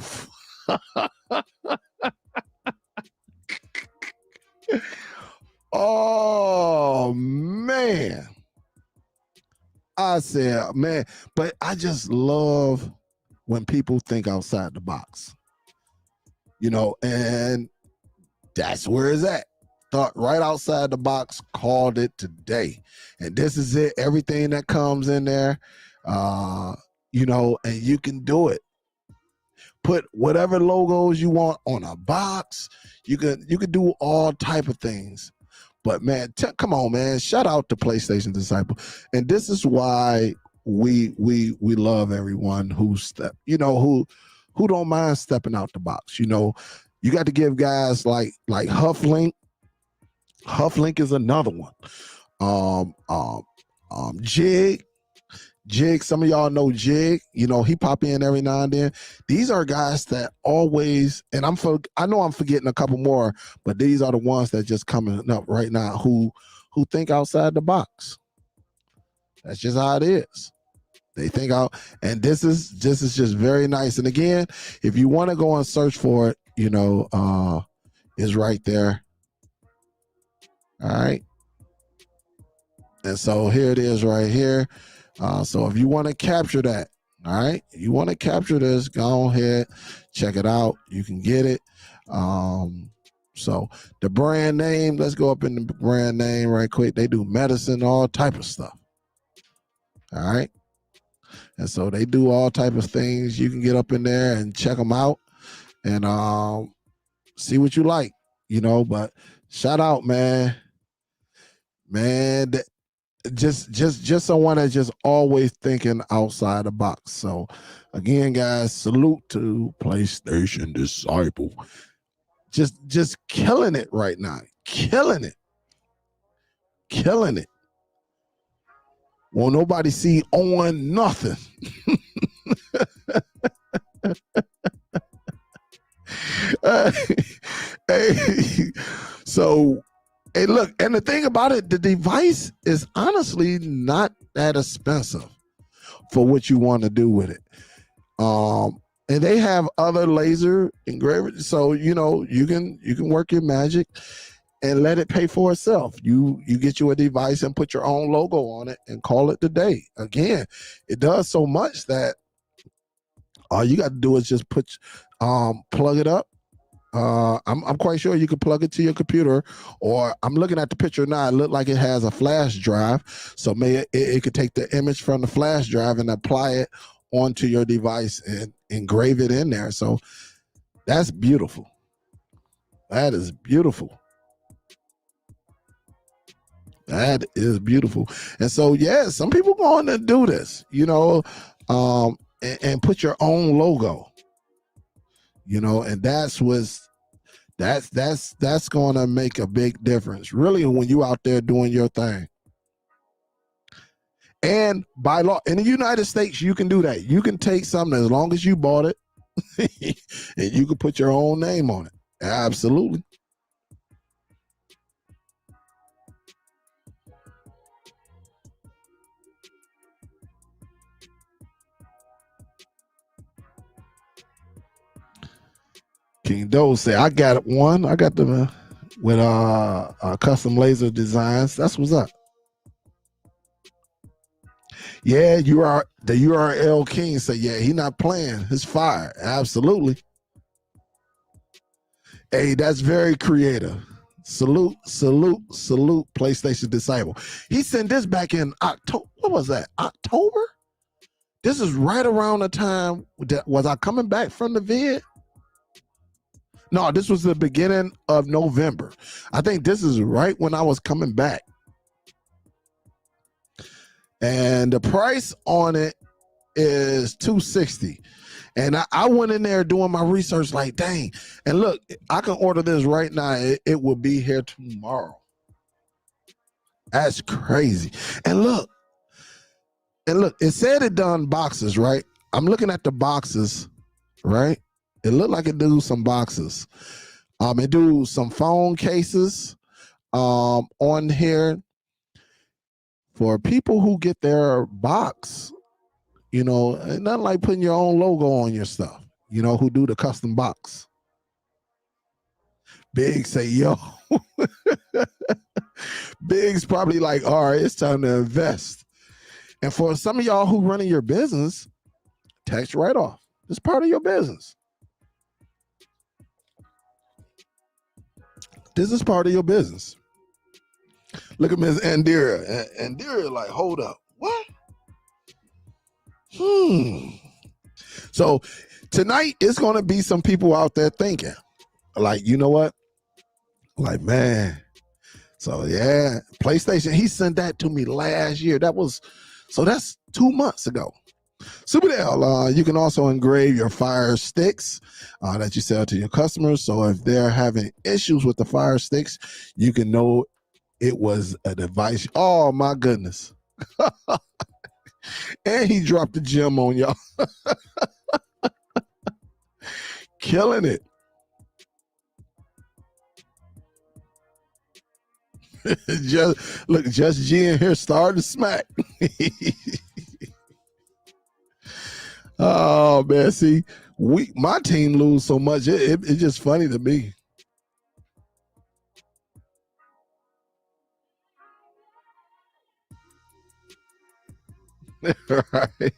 Oh man. I said, man, but I just love when people think outside the box. You know, and that's where it's at. Thought right outside the box, called it today. And this is it. Everything that comes in there, you know, and you can do it. Put whatever logos you want on a box. You could do all type of things. But man, come on, man. Shout out to PlayStation Disciple. And this is why we love everyone who who don't mind stepping out the box. You know, you got to give guys like Hufflink. Hufflink is another one. Jig. Some of y'all know Jig. You know, he pop in every now and then. These are guys that always, and I know I'm forgetting a couple more, but these are the ones that just coming up right now who think outside the box. That's just how it is. They think out, and this is just very nice. And again, if you want to go and search for it, you know, is right there. All right. And so here it is right here. So if you want to capture that, all right, you want to capture this, go ahead, check it out. You can get it. So the brand name, let's go up in the brand name right quick. They do medicine, all type of stuff. All right. And so they do all type of things. You can get up in there and check them out and see what you like, you know. But shout out, man. Man, just someone that's just always thinking outside the box. So again, guys, salute to PlayStation Disciple. Just killing it right now. Killing it. Won't nobody see on nothing. Hey, so, hey, look, and the thing about it, the device is honestly not that expensive for what you want to do with it. And they have other laser engravers, so you know you can work your magic and let it pay for itself. You get you a device and put your own logo on it and call it the day. Again, it does so much that all you got to do is just plug it up. I'm quite sure you can plug it to your computer, or I'm looking at the picture now. It looked like it has a flash drive, so it could take the image from the flash drive and apply it onto your device and engrave it in there. So that's beautiful. That is beautiful. That is beautiful. And so, yeah, some people going to do this, you know, and put your own logo, you know, and that's going to make a big difference, really, when you out there doing your thing. And by law, in the United States, you can do that. You can take something as long as you bought it and you can put your own name on it. Absolutely. King Doe said, I got one. I got them with custom laser designs. That's what's up. Yeah, the URL King said, yeah, he not playing. His fire. Absolutely. Hey, that's very creative. Salute, salute, salute, PlayStation Disciple. He sent this back in October. What was that? October? This is right around the time that was I coming back from the vid? No, this was the beginning of November. I think this is right when I was coming back. And the price on it is $260. And I went in there doing my research like, dang. And look, I can order this right now. It will be here tomorrow. That's crazy. And look, it said it done boxes, right? I'm looking at the boxes, right? It looked like it do some boxes. It do some phone cases on here for people who get their box. You know, nothing like putting your own logo on your stuff, you know, who do the custom box. Big say, yo. Big's probably like, all right, it's time to invest. And for some of y'all who running your business, tax write-off. It's part of your business. This is part of your business. Look at Ms. Andira. Andira like, hold up. What? So tonight it's going to be some people out there thinking like, you know what? Like, man. So yeah, PlayStation, he sent that to me last year. That's 2 months ago. SUPERDELL, you can also engrave your fire sticks that you sell to your customers. So if they're having issues with the fire sticks, you can know it was a device. Oh my goodness. And he dropped the gem on y'all. Killing it. Just G in here started to smack. Oh man, see, my team lose so much, it's just funny to me. Right.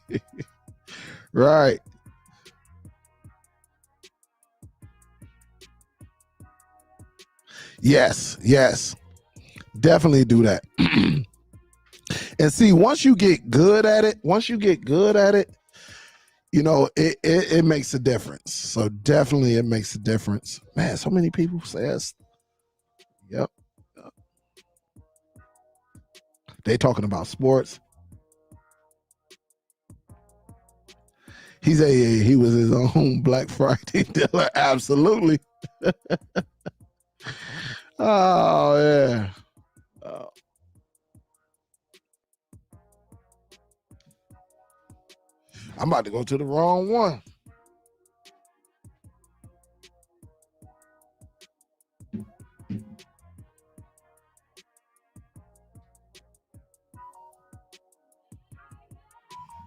Right. Yes. Definitely do that. And see, once you get good at it, you know, it makes a difference. So definitely it makes a difference. Man, so many people say us. Yep. They talking about sports. He was his own Black Friday dealer. Absolutely. Oh yeah. I'm about to go to the wrong one.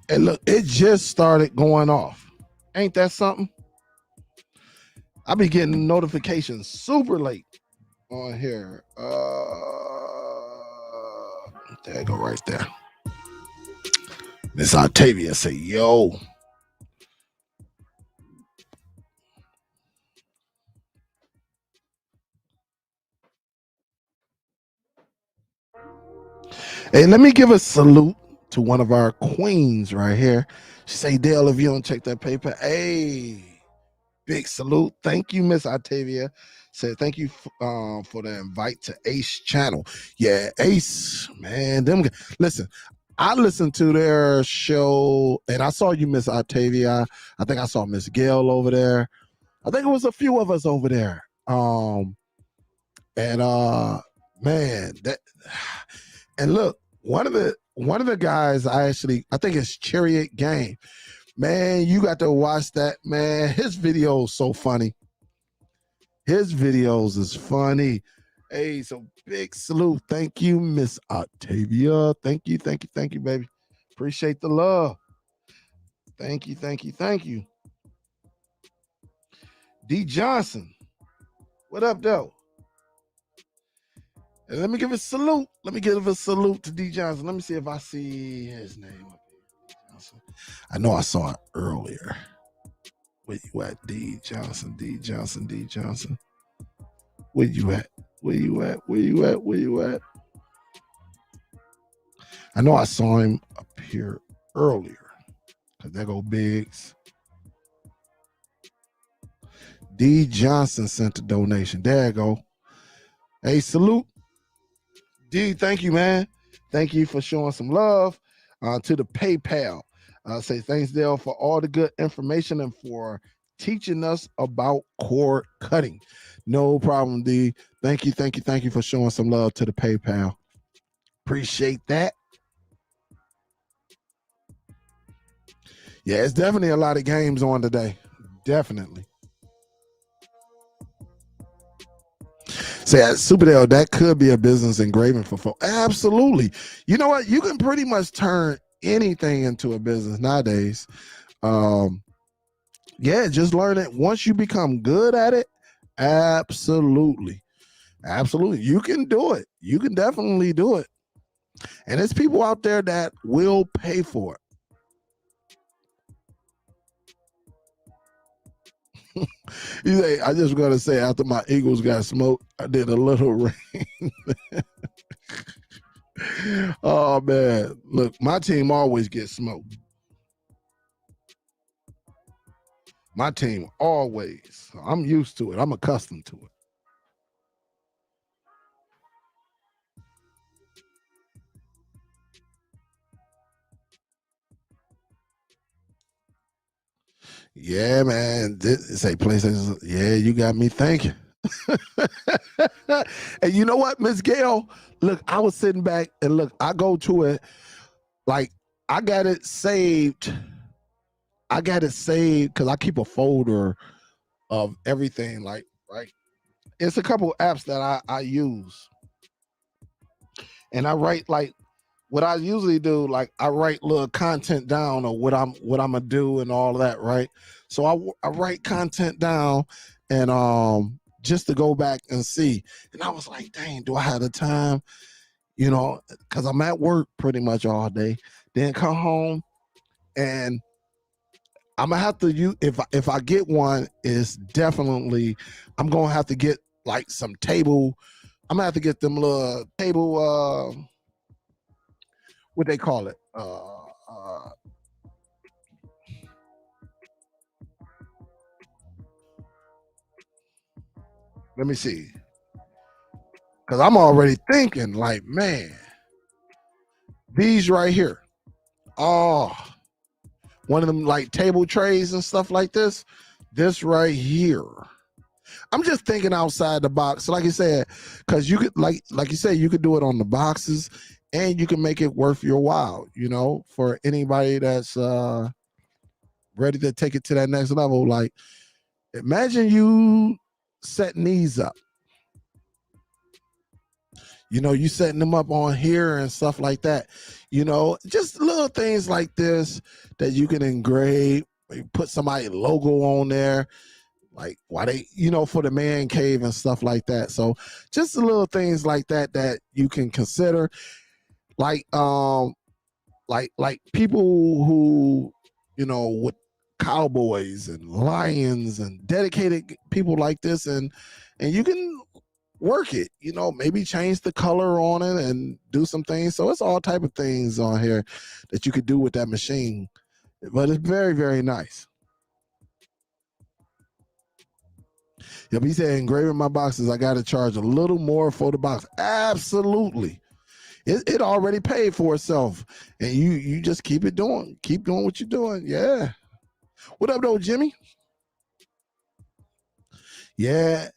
And look, it just started going off. Ain't that something? I be getting notifications super late on here. There you go, right there. Miss Octavia say, yo. Hey, let me give a salute to one of our queens right here. She say, Dale, if you don't check that paper, hey, big salute. Thank you, Miss Octavia. Said thank you for the invite to Ace channel. Yeah, Ace, man, listen, I listened to their show and I saw you, Miss Octavia. I think I saw Miss Gail over there. I think it was a few of us over there. Man, that, and look, one of the guys I think it's Chariot Game. Man, you got to watch that, man. His video is so funny. His videos is funny. Hey, so big salute. Thank you, Miss Octavia. Thank you, baby. Appreciate the love. Thank you. D Johnson. What up, though? And let me give a salute. Let me give a salute to D Johnson. Let me see if I see his name up here. Johnson. I know I saw it earlier. Where you at? D Johnson, D Johnson, D Johnson. Where you at? Where you at? Where you at? Where you at? I know I saw him up here earlier. Cause there go Biggs. D Johnson sent a donation. There you go. Hey, salute. D, thank you, man. Thank you for showing some love to the PayPal. Say thanks, Dale, for all the good information and for teaching us about cord cutting. No problem, D. Thank you, thank you, thank you for showing some love to the PayPal. Appreciate that. Yeah, it's definitely a lot of games on today. Definitely. Say at SUPERDELL, that could be a business engraving for folks. Absolutely. You know what? You can pretty much turn anything into a business nowadays. Yeah, just learn it. Once you become good at it, absolutely. Absolutely. You can do it. You can definitely do it. And there's people out there that will pay for it. You say, I just gotta say, after my Eagles got smoked, I did a little rain. Oh man, look, my team always gets smoked. My team always. I'm used to it. I'm accustomed to it. Yeah, man. Say PlayStation. Yeah, you got me thinking. And you know what, Miss Gail? Look, I was sitting back and look, I go to it like I got it saved. I got it saved because I keep a folder of everything. Like, right. It's a couple apps that I use. And I write like what I usually do, like I write little content down of what I'm gonna do and all of that, right? So I write content down and just to go back and see. And I was like, dang, do I have the time? You know, because I'm at work pretty much all day. Then come home and I'm gonna have to use if I get one, it's definitely I'm gonna have to get like some table. I'm gonna have to get them little table what they call it. Let me see. Cause I'm already thinking like, man, these right here. Oh, one of them like table trays and stuff like this. This right here. I'm just thinking outside the box. So like you said, because you could like you said, you could do it on the boxes and you can make it worth your while, you know, for anybody that's ready to take it to that next level. Like imagine you setting these up. You know, you setting them up on here and stuff like that. You know, just little things like this that you can engrave, you put somebody's logo on there, like why they, you know, for the man cave and stuff like that. So just the little things like that that you can consider. Like like people who, you know, with cowboys and lions and dedicated people like this, and you can work it, you know, maybe change the color on it and do some things. So it's all type of things on here that you could do with that machine, but it's very, very nice. Yep, he said engraving my boxes, I got to charge a little more for the box. Absolutely. It already paid for itself, and you just keep doing what you're doing. Yeah. What up, though, Jimmy? Yeah,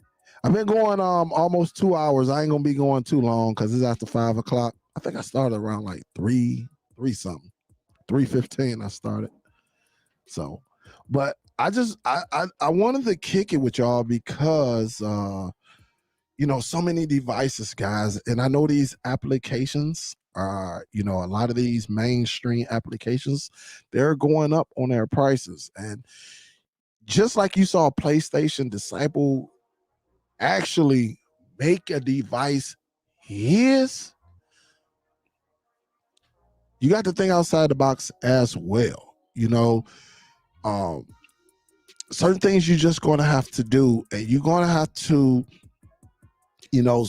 I've been going almost 2 hours. I ain't gonna be going too long because it's after 5 o'clock. I think I started around like three something, 3:15. I started. So, but I wanted to kick it with y'all because you know, so many devices, guys, and I know these applications are, you know, a lot of these mainstream applications, they're going up on their prices, and just like you saw PlayStation Disciple actually make a device his, you got to think outside the box as well. You know, certain things you're just going to have to do, and you're going to have to, you know,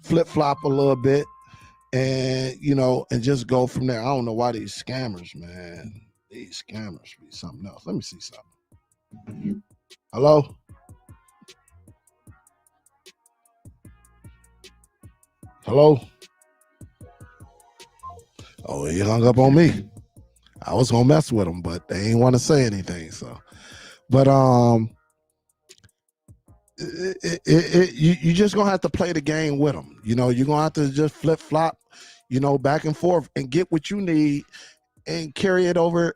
flip-flop a little bit, and, you know, and just go from there. I don't know why these scammers, man. These scammers be something else. Let me see something. Hello? Hello? Oh, he hung up on me. I was gonna mess with him, but they ain't want to say anything. So, but you just gonna have to play the game with them. You know, you're gonna have to just flip flop, you know, back and forth, and get what you need, and carry it over,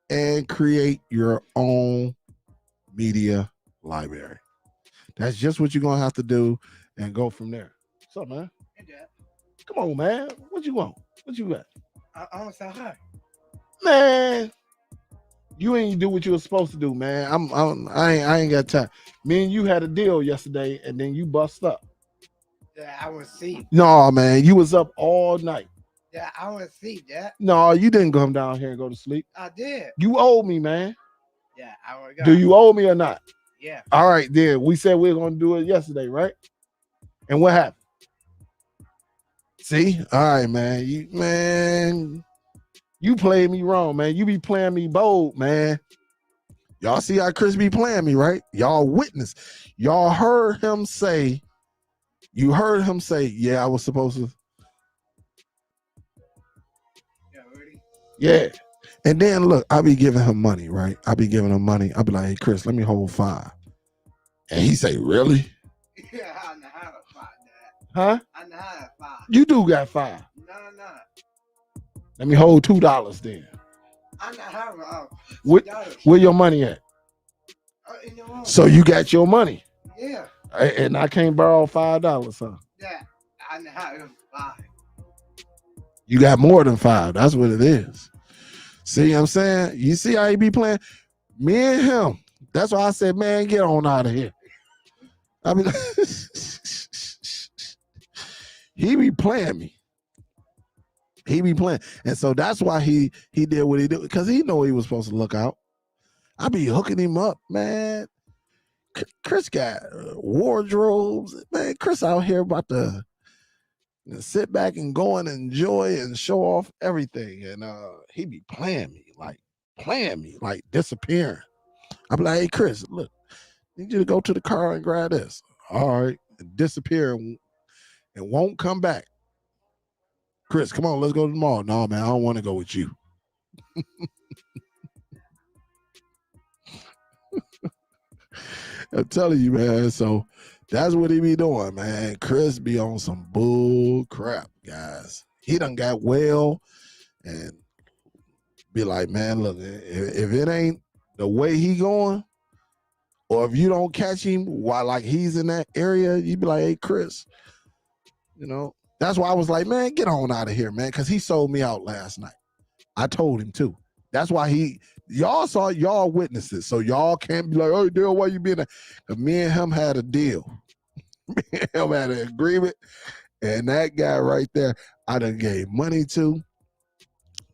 and create your own media library. That's just what you're gonna have to do, and go from there. What's up, man? Hey, Dad. Come on, man. What you want? What you got? I want to say hi. Man, you ain't do what you were supposed to do, man. I ain't got time. Me and you had a deal yesterday, and then you bust up. Yeah, I was asleep. No, man, you was up all night. Yeah, I was asleep, Dad. No, you didn't come down here and go to sleep. I did. You owe me, man. Yeah, I was. Do you owe me or not? Yeah. All right, then. We said we were gonna do it yesterday, right? And what happened? See? All right, man. You played me wrong, man. You be playing me bold, man. Y'all see how Chris be playing me, right? Y'all witness. Y'all heard him say, yeah, I was supposed to. Yeah, ready? Yeah. And then look, I be giving him money, right? I be giving him money. I be like, hey, Chris, let me hold 5. And he say, really? Yeah, I know how to find that. Huh? I know how to find. You do got 5. No. Let me hold $2 then. I know how to. Where your money at? In the room. So you got your money. Yeah. And I can't borrow $5, huh? Yeah, I know how to find. You got more than 5. That's what it is. See what I'm saying? You see how he be playing? Me and him. That's why I said, man, get on out of here. I mean, he be playing me. He be playing. And so that's why he did what he did, because he know he was supposed to look out. I be hooking him up, man. Chris got wardrobes. Man, Chris out here about to sit back and go and enjoy and show off everything. And he be playing me, like disappearing. I be like, hey, Chris, look, I need you to go to the car and grab this. All right. And disappear and won't come back. Chris, come on, let's go to the mall. No, man, I don't want to go with you. I'm telling you, man. So that's what he be doing, man. Chris be on some bull crap, guys. He done got well and be like, man, look, if it ain't the way he going, or if you don't catch him while like he's in that area, you be like, hey, Chris, you know. That's why I was like, man, get on out of here, man, because he sold me out last night. I told him too. That's why y'all witnessed it. So y'all can't be like, oh, Dale, why you being there? Because me and him had a deal. Me and him had an agreement. And that guy right there, I done gave money to,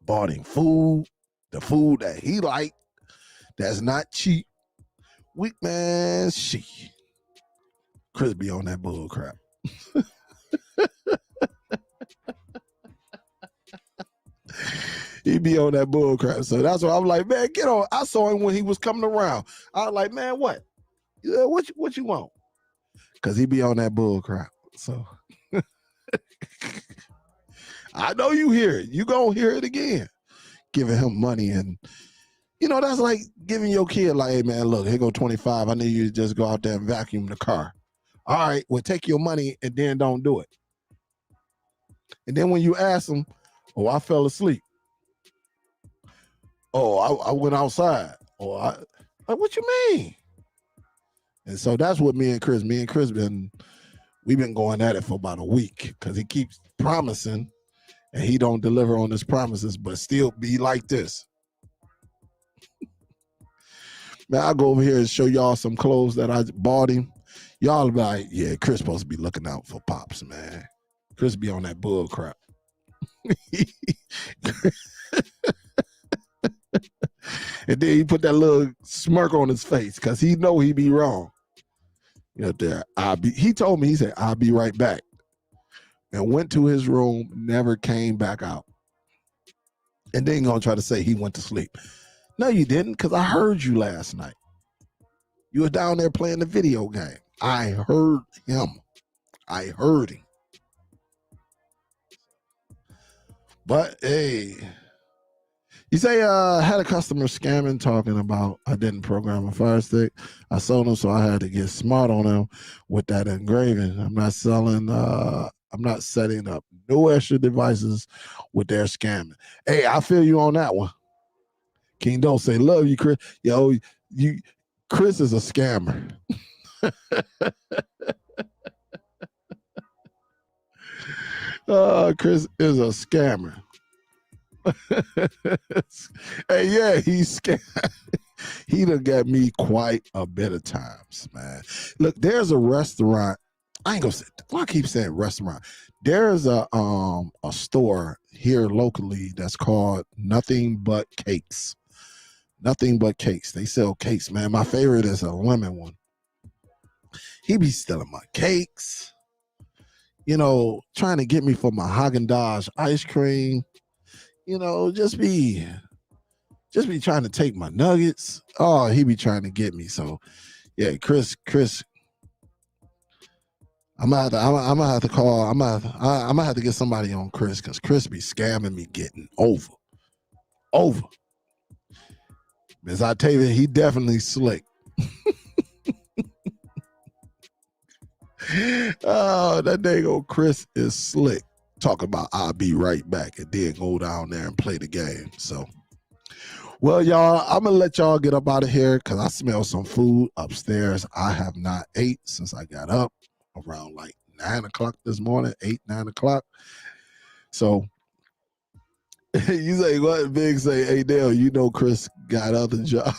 bought him food, the food that he liked, that's not cheap. Weak man, shit. Chris be on that bull crap. He be on that bull crap. So that's why I'm like, man, get on. I saw him when he was coming around. I was like, man, what? Yeah, what you want? Because he be on that bull crap. So I know you hear it. You gonna hear it again. Giving him money, and you know, that's like giving your kid, like, hey man, look, here go 25. I need you to just go out there and vacuum the car. All right, well, take your money and then don't do it. And then when you ask them, oh, I fell asleep. Oh, I went outside. Oh, like, what you mean? And so that's what me and Chris we've been going at it for about a week, because he keeps promising and he don't deliver on his promises, but still be like this. Man, I'll go over here and show y'all some clothes that I bought him. Y'all be like, yeah, Chris supposed to be looking out for Pops, man. Chris be on that bull crap. And then he put that little smirk on his face because he know he be wrong. You know, there, he told me, he said, I'll be right back. And went to his room, never came back out. And then gonna try to say he went to sleep. No, you didn't, because I heard you last night. You were down there playing the video game. I heard him. I heard him. But hey, you say had a customer scamming talking about I didn't program a Fire Stick. I sold them, so I had to get smart on them with that engraving. I'm not selling. I'm not setting up no extra devices with their scamming. Hey, I feel you on that one. King don't say love you, Chris. Yo, Chris is a scammer. Chris is a scammer. Hey, yeah, he's scammed. He done got me quite a bit of times, man. Look, there's a restaurant. I ain't gonna say. I keep saying restaurant. There's a store here locally that's called Nothing But Cakes. Nothing But Cakes. They sell cakes, man. My favorite is a lemon one. He be stealing my cakes. You know, trying to get me for my Haagen-Dazs ice cream. You know, just be trying to take my nuggets. Oh, he be trying to get me. So, yeah, Chris. I'm gonna have to call. I'm gonna have to get somebody on Chris because Chris be scamming me getting over. As I tell you, he definitely slick. Oh, that dang old Chris is slick. Talk about I'll be right back and then go down there and play the game. So, well, y'all, I'm gonna let y'all get up out of here because I smell some food upstairs. I have not ate since I got up around like 9 o'clock this morning, 9 o'clock. So you say what? Big say, hey Dale, you know Chris got other jobs.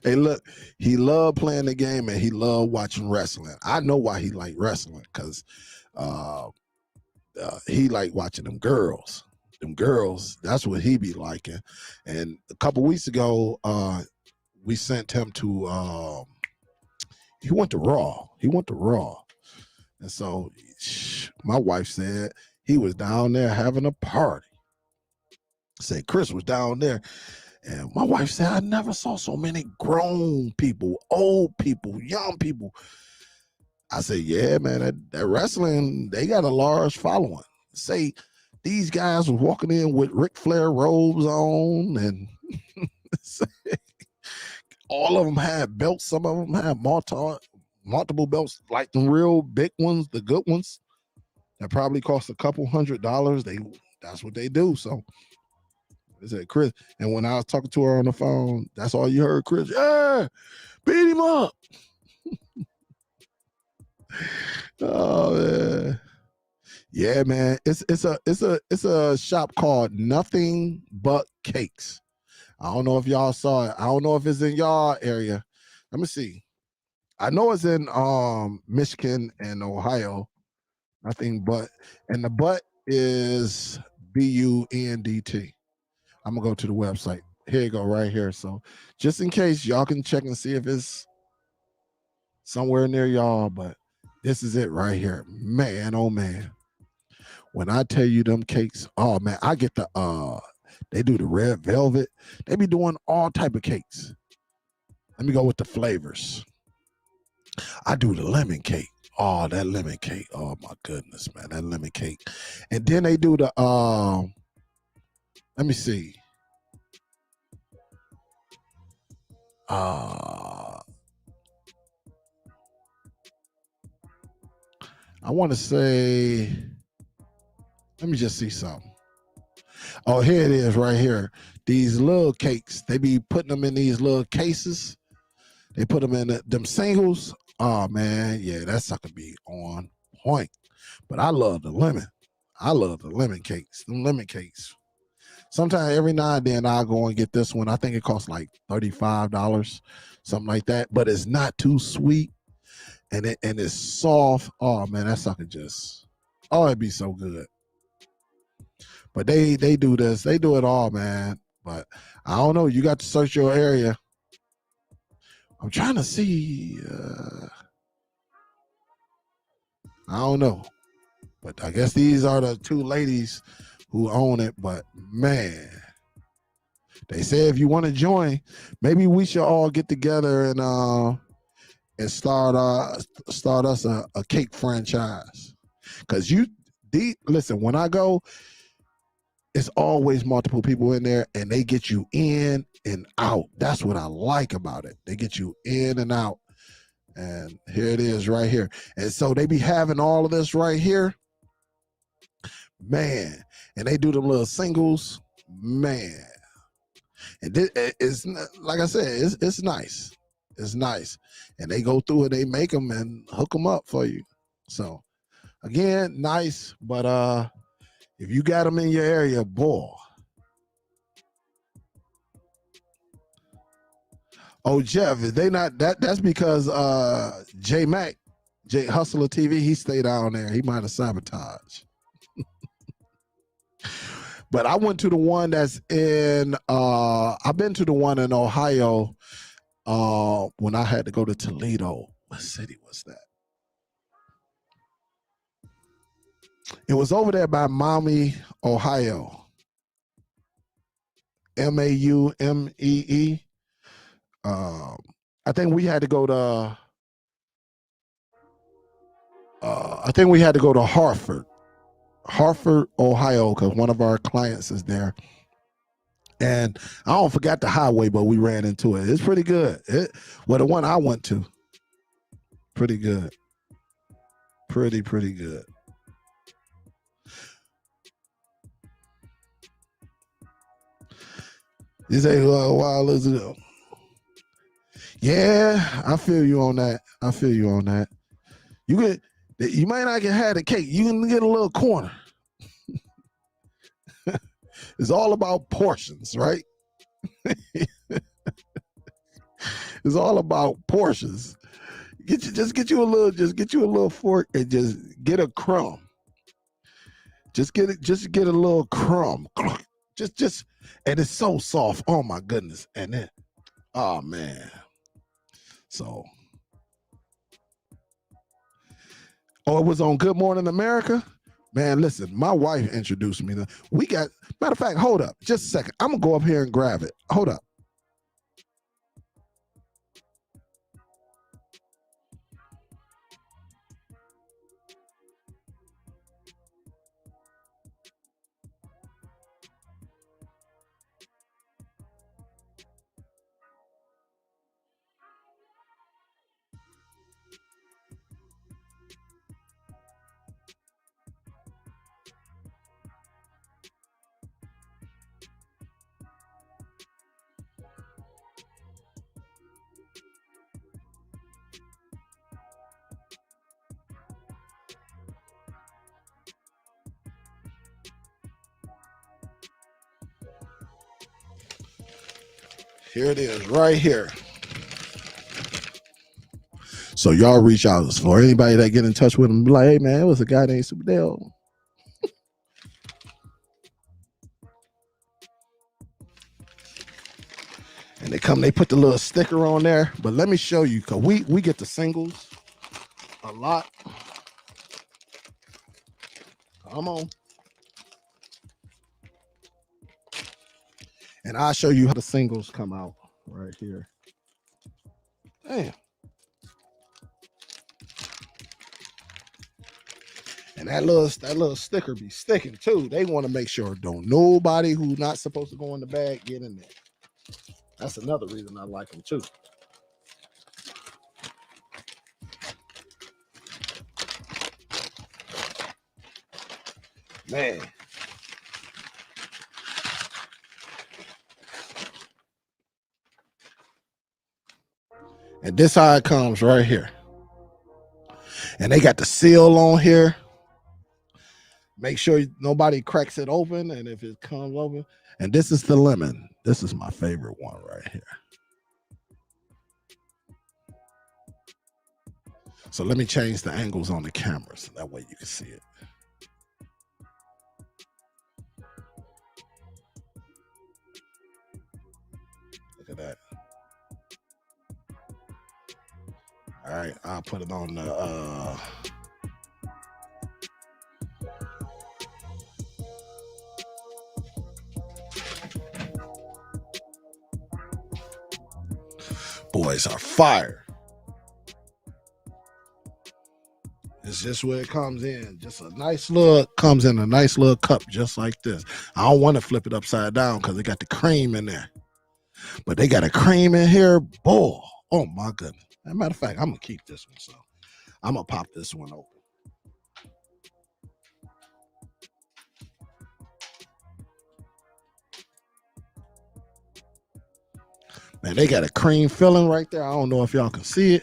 Hey, look, he loved playing the game and he loved watching wrestling. I know why he liked wrestling because he liked watching them girls. Them girls, that's what he be liking. And a couple weeks ago, we sent him to he went to Raw. And so my wife said he was down there having a party. Said Chris was down there. And my wife said, I never saw so many grown people, old people, young people. I said, yeah, man, that wrestling, they got a large following. Say these guys was walking in with Ric Flair robes on, and all of them had belts. Some of them had multiple belts, like the real big ones, the good ones. That probably cost a couple $100. That's what they do. So I said, Chris, and when I was talking to her on the phone, that's all you heard, Chris. Yeah, beat him up. Oh man. Yeah, man. It's a shop called Nothing But Cakes. I don't know if y'all saw it. I don't know if it's in y'all area. Let me see. I know it's in Michigan and Ohio. Nothing but, and the but is BUNDT. I'm gonna go to the website. Here you go, right here. So just in case y'all can check and see if it's somewhere near y'all, but this is it right here. Man, oh man. When I tell you them cakes, oh man, I get the they do the red velvet. They be doing all type of cakes. Let me go with the flavors. I do the lemon cake. Oh, that lemon cake. Oh my goodness, man, that lemon cake. And then they do the let me see. I want to say, let me just see something. Oh, here it is right here. These little cakes, they be putting them in these little cases. They put them in them singles. Oh man, yeah, that sucker be on point. But I love the lemon. I love the lemon cakes. Them lemon cakes. Sometimes every now and then I'll go and get this one. I think it costs like $35, something like that. But it's not too sweet, and it's soft. Oh man, that sucker just, oh, it'd be so good. But they do this. They do it all, man. But I don't know. You got to search your area. I'm trying to see. I don't know. But I guess these are the two ladies who own it. But man, they say if you want to join, maybe we should all get together and start us a cake franchise. Cause listen, when I go, it's always multiple people in there, and they get you in and out. That's what I like about it. They get you in and out. And here it is right here. And so they be having all of this right here. Man. And they do them little singles. Man. And it's, like I said, it's nice. It's nice. And they go through it, they make them and hook them up for you. So again, nice. But if you got them in your area, boy. Oh, Jeff, is they not that's because J Mac, J Hustler TV, he stayed down there. He might have sabotaged. But I went to the one that's in I've been to the one in Ohio when I had to go to Toledo. What city was that? It was over there by Maumee, Ohio. Maumee. I think we had to go to Hartford, Ohio, because one of our clients is there. And I don't forget the highway, but we ran into it. It's pretty good. Well, the one I went to, pretty good. Pretty good. You say, well, a while ago. Yeah, I feel you on that. You might not get had a cake. You can get a little corner. It's all about portions, right? It's all about portions. Just get you a little fork and just get a crumb. Just get a little crumb. Just and it's so soft. Oh my goodness. And then, oh man. So it was on Good Morning America. Man, listen, my wife introduced me to. Matter of fact, hold up, just a second. I'm gonna go up here and grab it. Hold up. Here it is, right here. So y'all reach out for anybody that get in touch with them. Be like, hey man, it was a guy named Superdell. And they put the little sticker on there. But let me show you, because we get the singles a lot. Come on. And I'll show you how the singles come out right here. Damn. And that little sticker be sticking too. They want to make sure don't nobody who's not supposed to go in the bag get in there. That's another reason I like them too. Man. And this how it comes right here. And they got the seal on here. Make sure nobody cracks it open, and if it comes open, and this is the lemon. This is my favorite one right here. So let me change the angles on the camera so that way you can see it. Look at that. All right, I'll put it on the boys are fire. It's just where it comes in. Just a nice little, comes in a nice little cup just like this. I don't want to flip it upside down because they got the cream in there. But they got a cream in here. Boy, oh my goodness. As a matter of fact, I'm going to keep this one. So I'm going to pop this one open. Man, they got a cream filling right there. I don't know if y'all can see it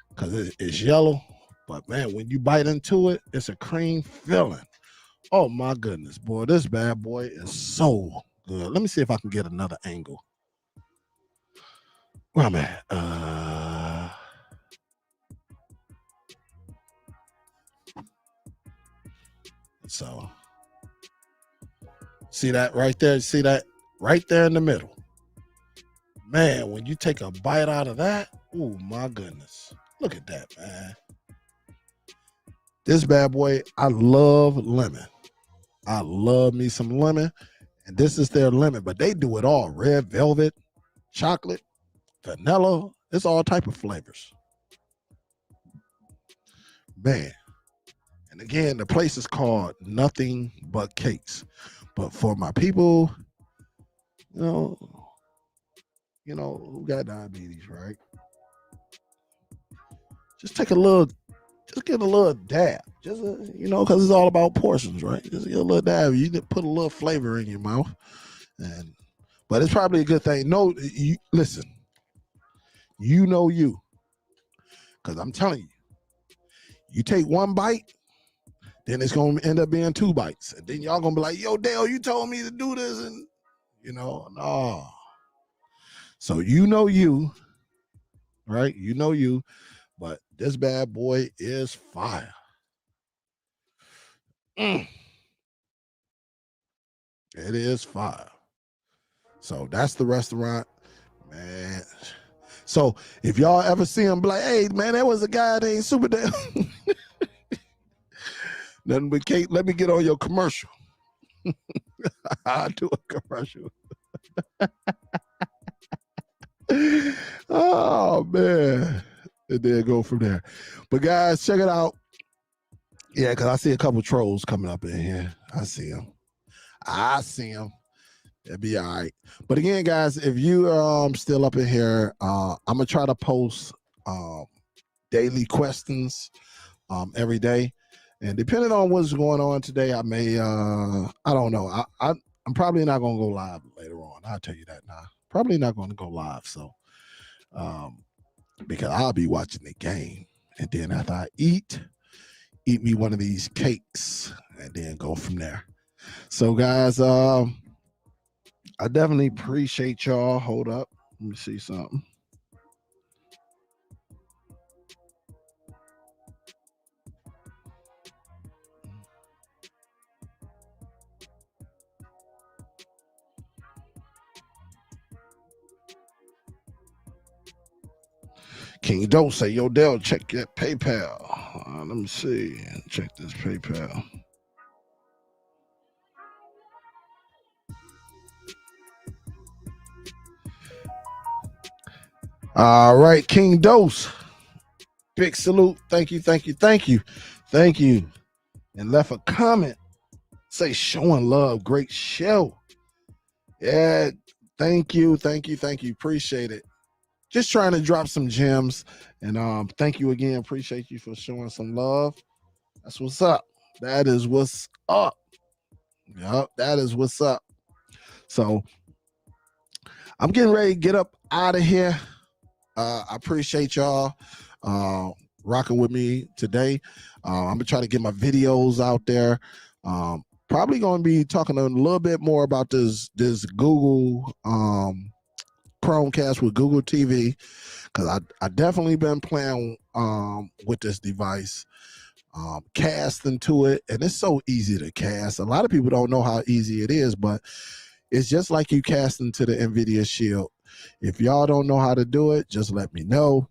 because it's yellow. But man, when you bite into it, it's a cream filling. Oh my goodness, boy, this bad boy is so good. Let me see if I can get another angle. Where I'm at? So see that right there? See that right there in the middle? Man, when you take a bite out of that, oh my goodness. Look at that, man. This bad boy, I love lemon. I love me some lemon. And this is their lemon, but they do it all. Red velvet, chocolate, vanilla. It's all type of flavors. Man. And again, the place is called Nothing But Cakes. But for my people, you know, who got diabetes, right? Just take a little, just get a little dab. Just, because it's all about portions, right? Just get a little dab. You put a little flavor in your mouth. But it's probably a good thing. No, listen, you. Because I'm telling you, you take one bite, then it's going to end up being 2 bites. And then y'all going to be like, yo, Dale, you told me to do this. And, no. So you, right? You. But this bad boy is fire. It is fire. So that's the restaurant, man. So if y'all ever see him, be like, hey, man, that was a guy named SUPERDELL. Nothing but Kate, let me get on your commercial. I'll do a commercial. Oh, man. And then go from there. But guys, check it out. Yeah, because I see a couple trolls coming up in here. I see them. It'll be all right. But again, guys, if you still up in here, I'm gonna try to post daily questions every day. And depending on what's going on today, I may I don't know. I'm probably not gonna go live later on. I'll tell you that now. Probably not gonna go live. So because I'll be watching the game. And then after I eat me one of these cakes and then go from there. So guys, I definitely appreciate y'all. Hold up. Let me see something. King Don't say, yo, Dell, check that PayPal. Let me see. Check this PayPal. All right, King Dose. Big salute. Thank you. And left a comment. Say, showing love. Great show. Yeah, thank you. Appreciate it. Just trying to drop some gems. And thank you again. Appreciate you for showing some love. That's what's up. That is what's up. Yep, that is what's up. So I'm getting ready to get up out of here. I appreciate y'all. rocking with me today. I'm gonna try to get my videos out there. Probably gonna be talking a little bit more about this Google Chromecast with Google TV, because I definitely been playing with this device, casting to it, and it's so easy to cast. A lot of people don't know how easy it is, but it's just like you casting to the NVIDIA Shield. If y'all don't know how to do it, just let me know.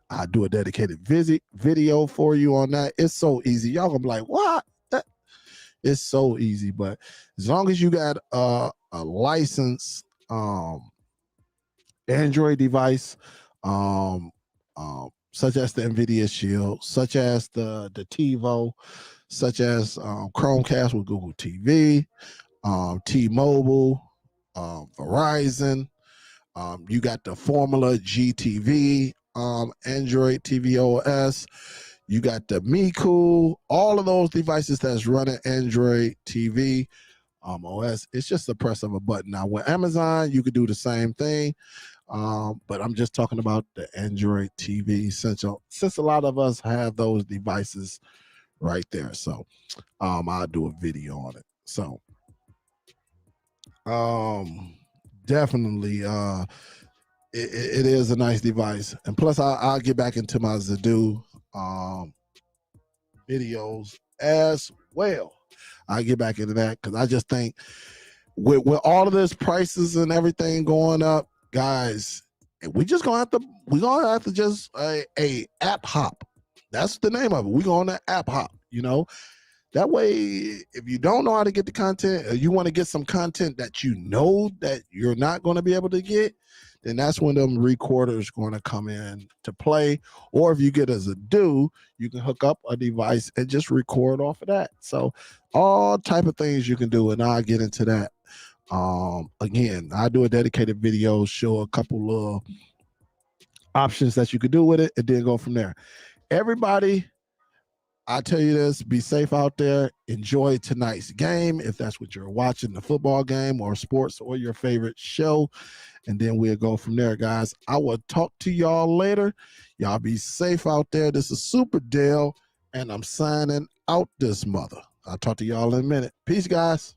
I do a dedicated video for you on that. It's so easy. Y'all gonna be like, what? It's so easy. But as long as you got a licensed Android device, such as the NVIDIA Shield, such as the TiVo, such as Chromecast with Google TV, T-Mobile, Verizon, you got the Formula GTV, Android TV OS. You got the Miku, all of those devices that's running Android TV OS. It's just the press of a button. Now with Amazon, you could do the same thing, but I'm just talking about the Android TV since a lot of us have those devices right there. So I'll do a video on it. So definitely it is a nice device, and plus I'll get back into my Zadu videos as well. I'll get back into that, because I just think with all of this prices and everything going up, guys, we're gonna have to just a app hop. That's the name of it. We're going to app hop, that way, if you don't know how to get the content, or you want to get some content that you know that you're not going to be able to get, then that's when them recorders going to come in to play. Or if you get as a do, you can hook up a device and just record off of that. So all type of things you can do, and I'll get into that. Again, I do a dedicated video, show a couple of options that you could do with it, and then go from there. Everybody, I tell you this, be safe out there. Enjoy tonight's game, if that's what you're watching, the football game or sports or your favorite show. And then we'll go from there, guys. I will talk to y'all later. Y'all be safe out there. This is Super Dell, and I'm signing out this mother. I'll talk to y'all in a minute. Peace, guys.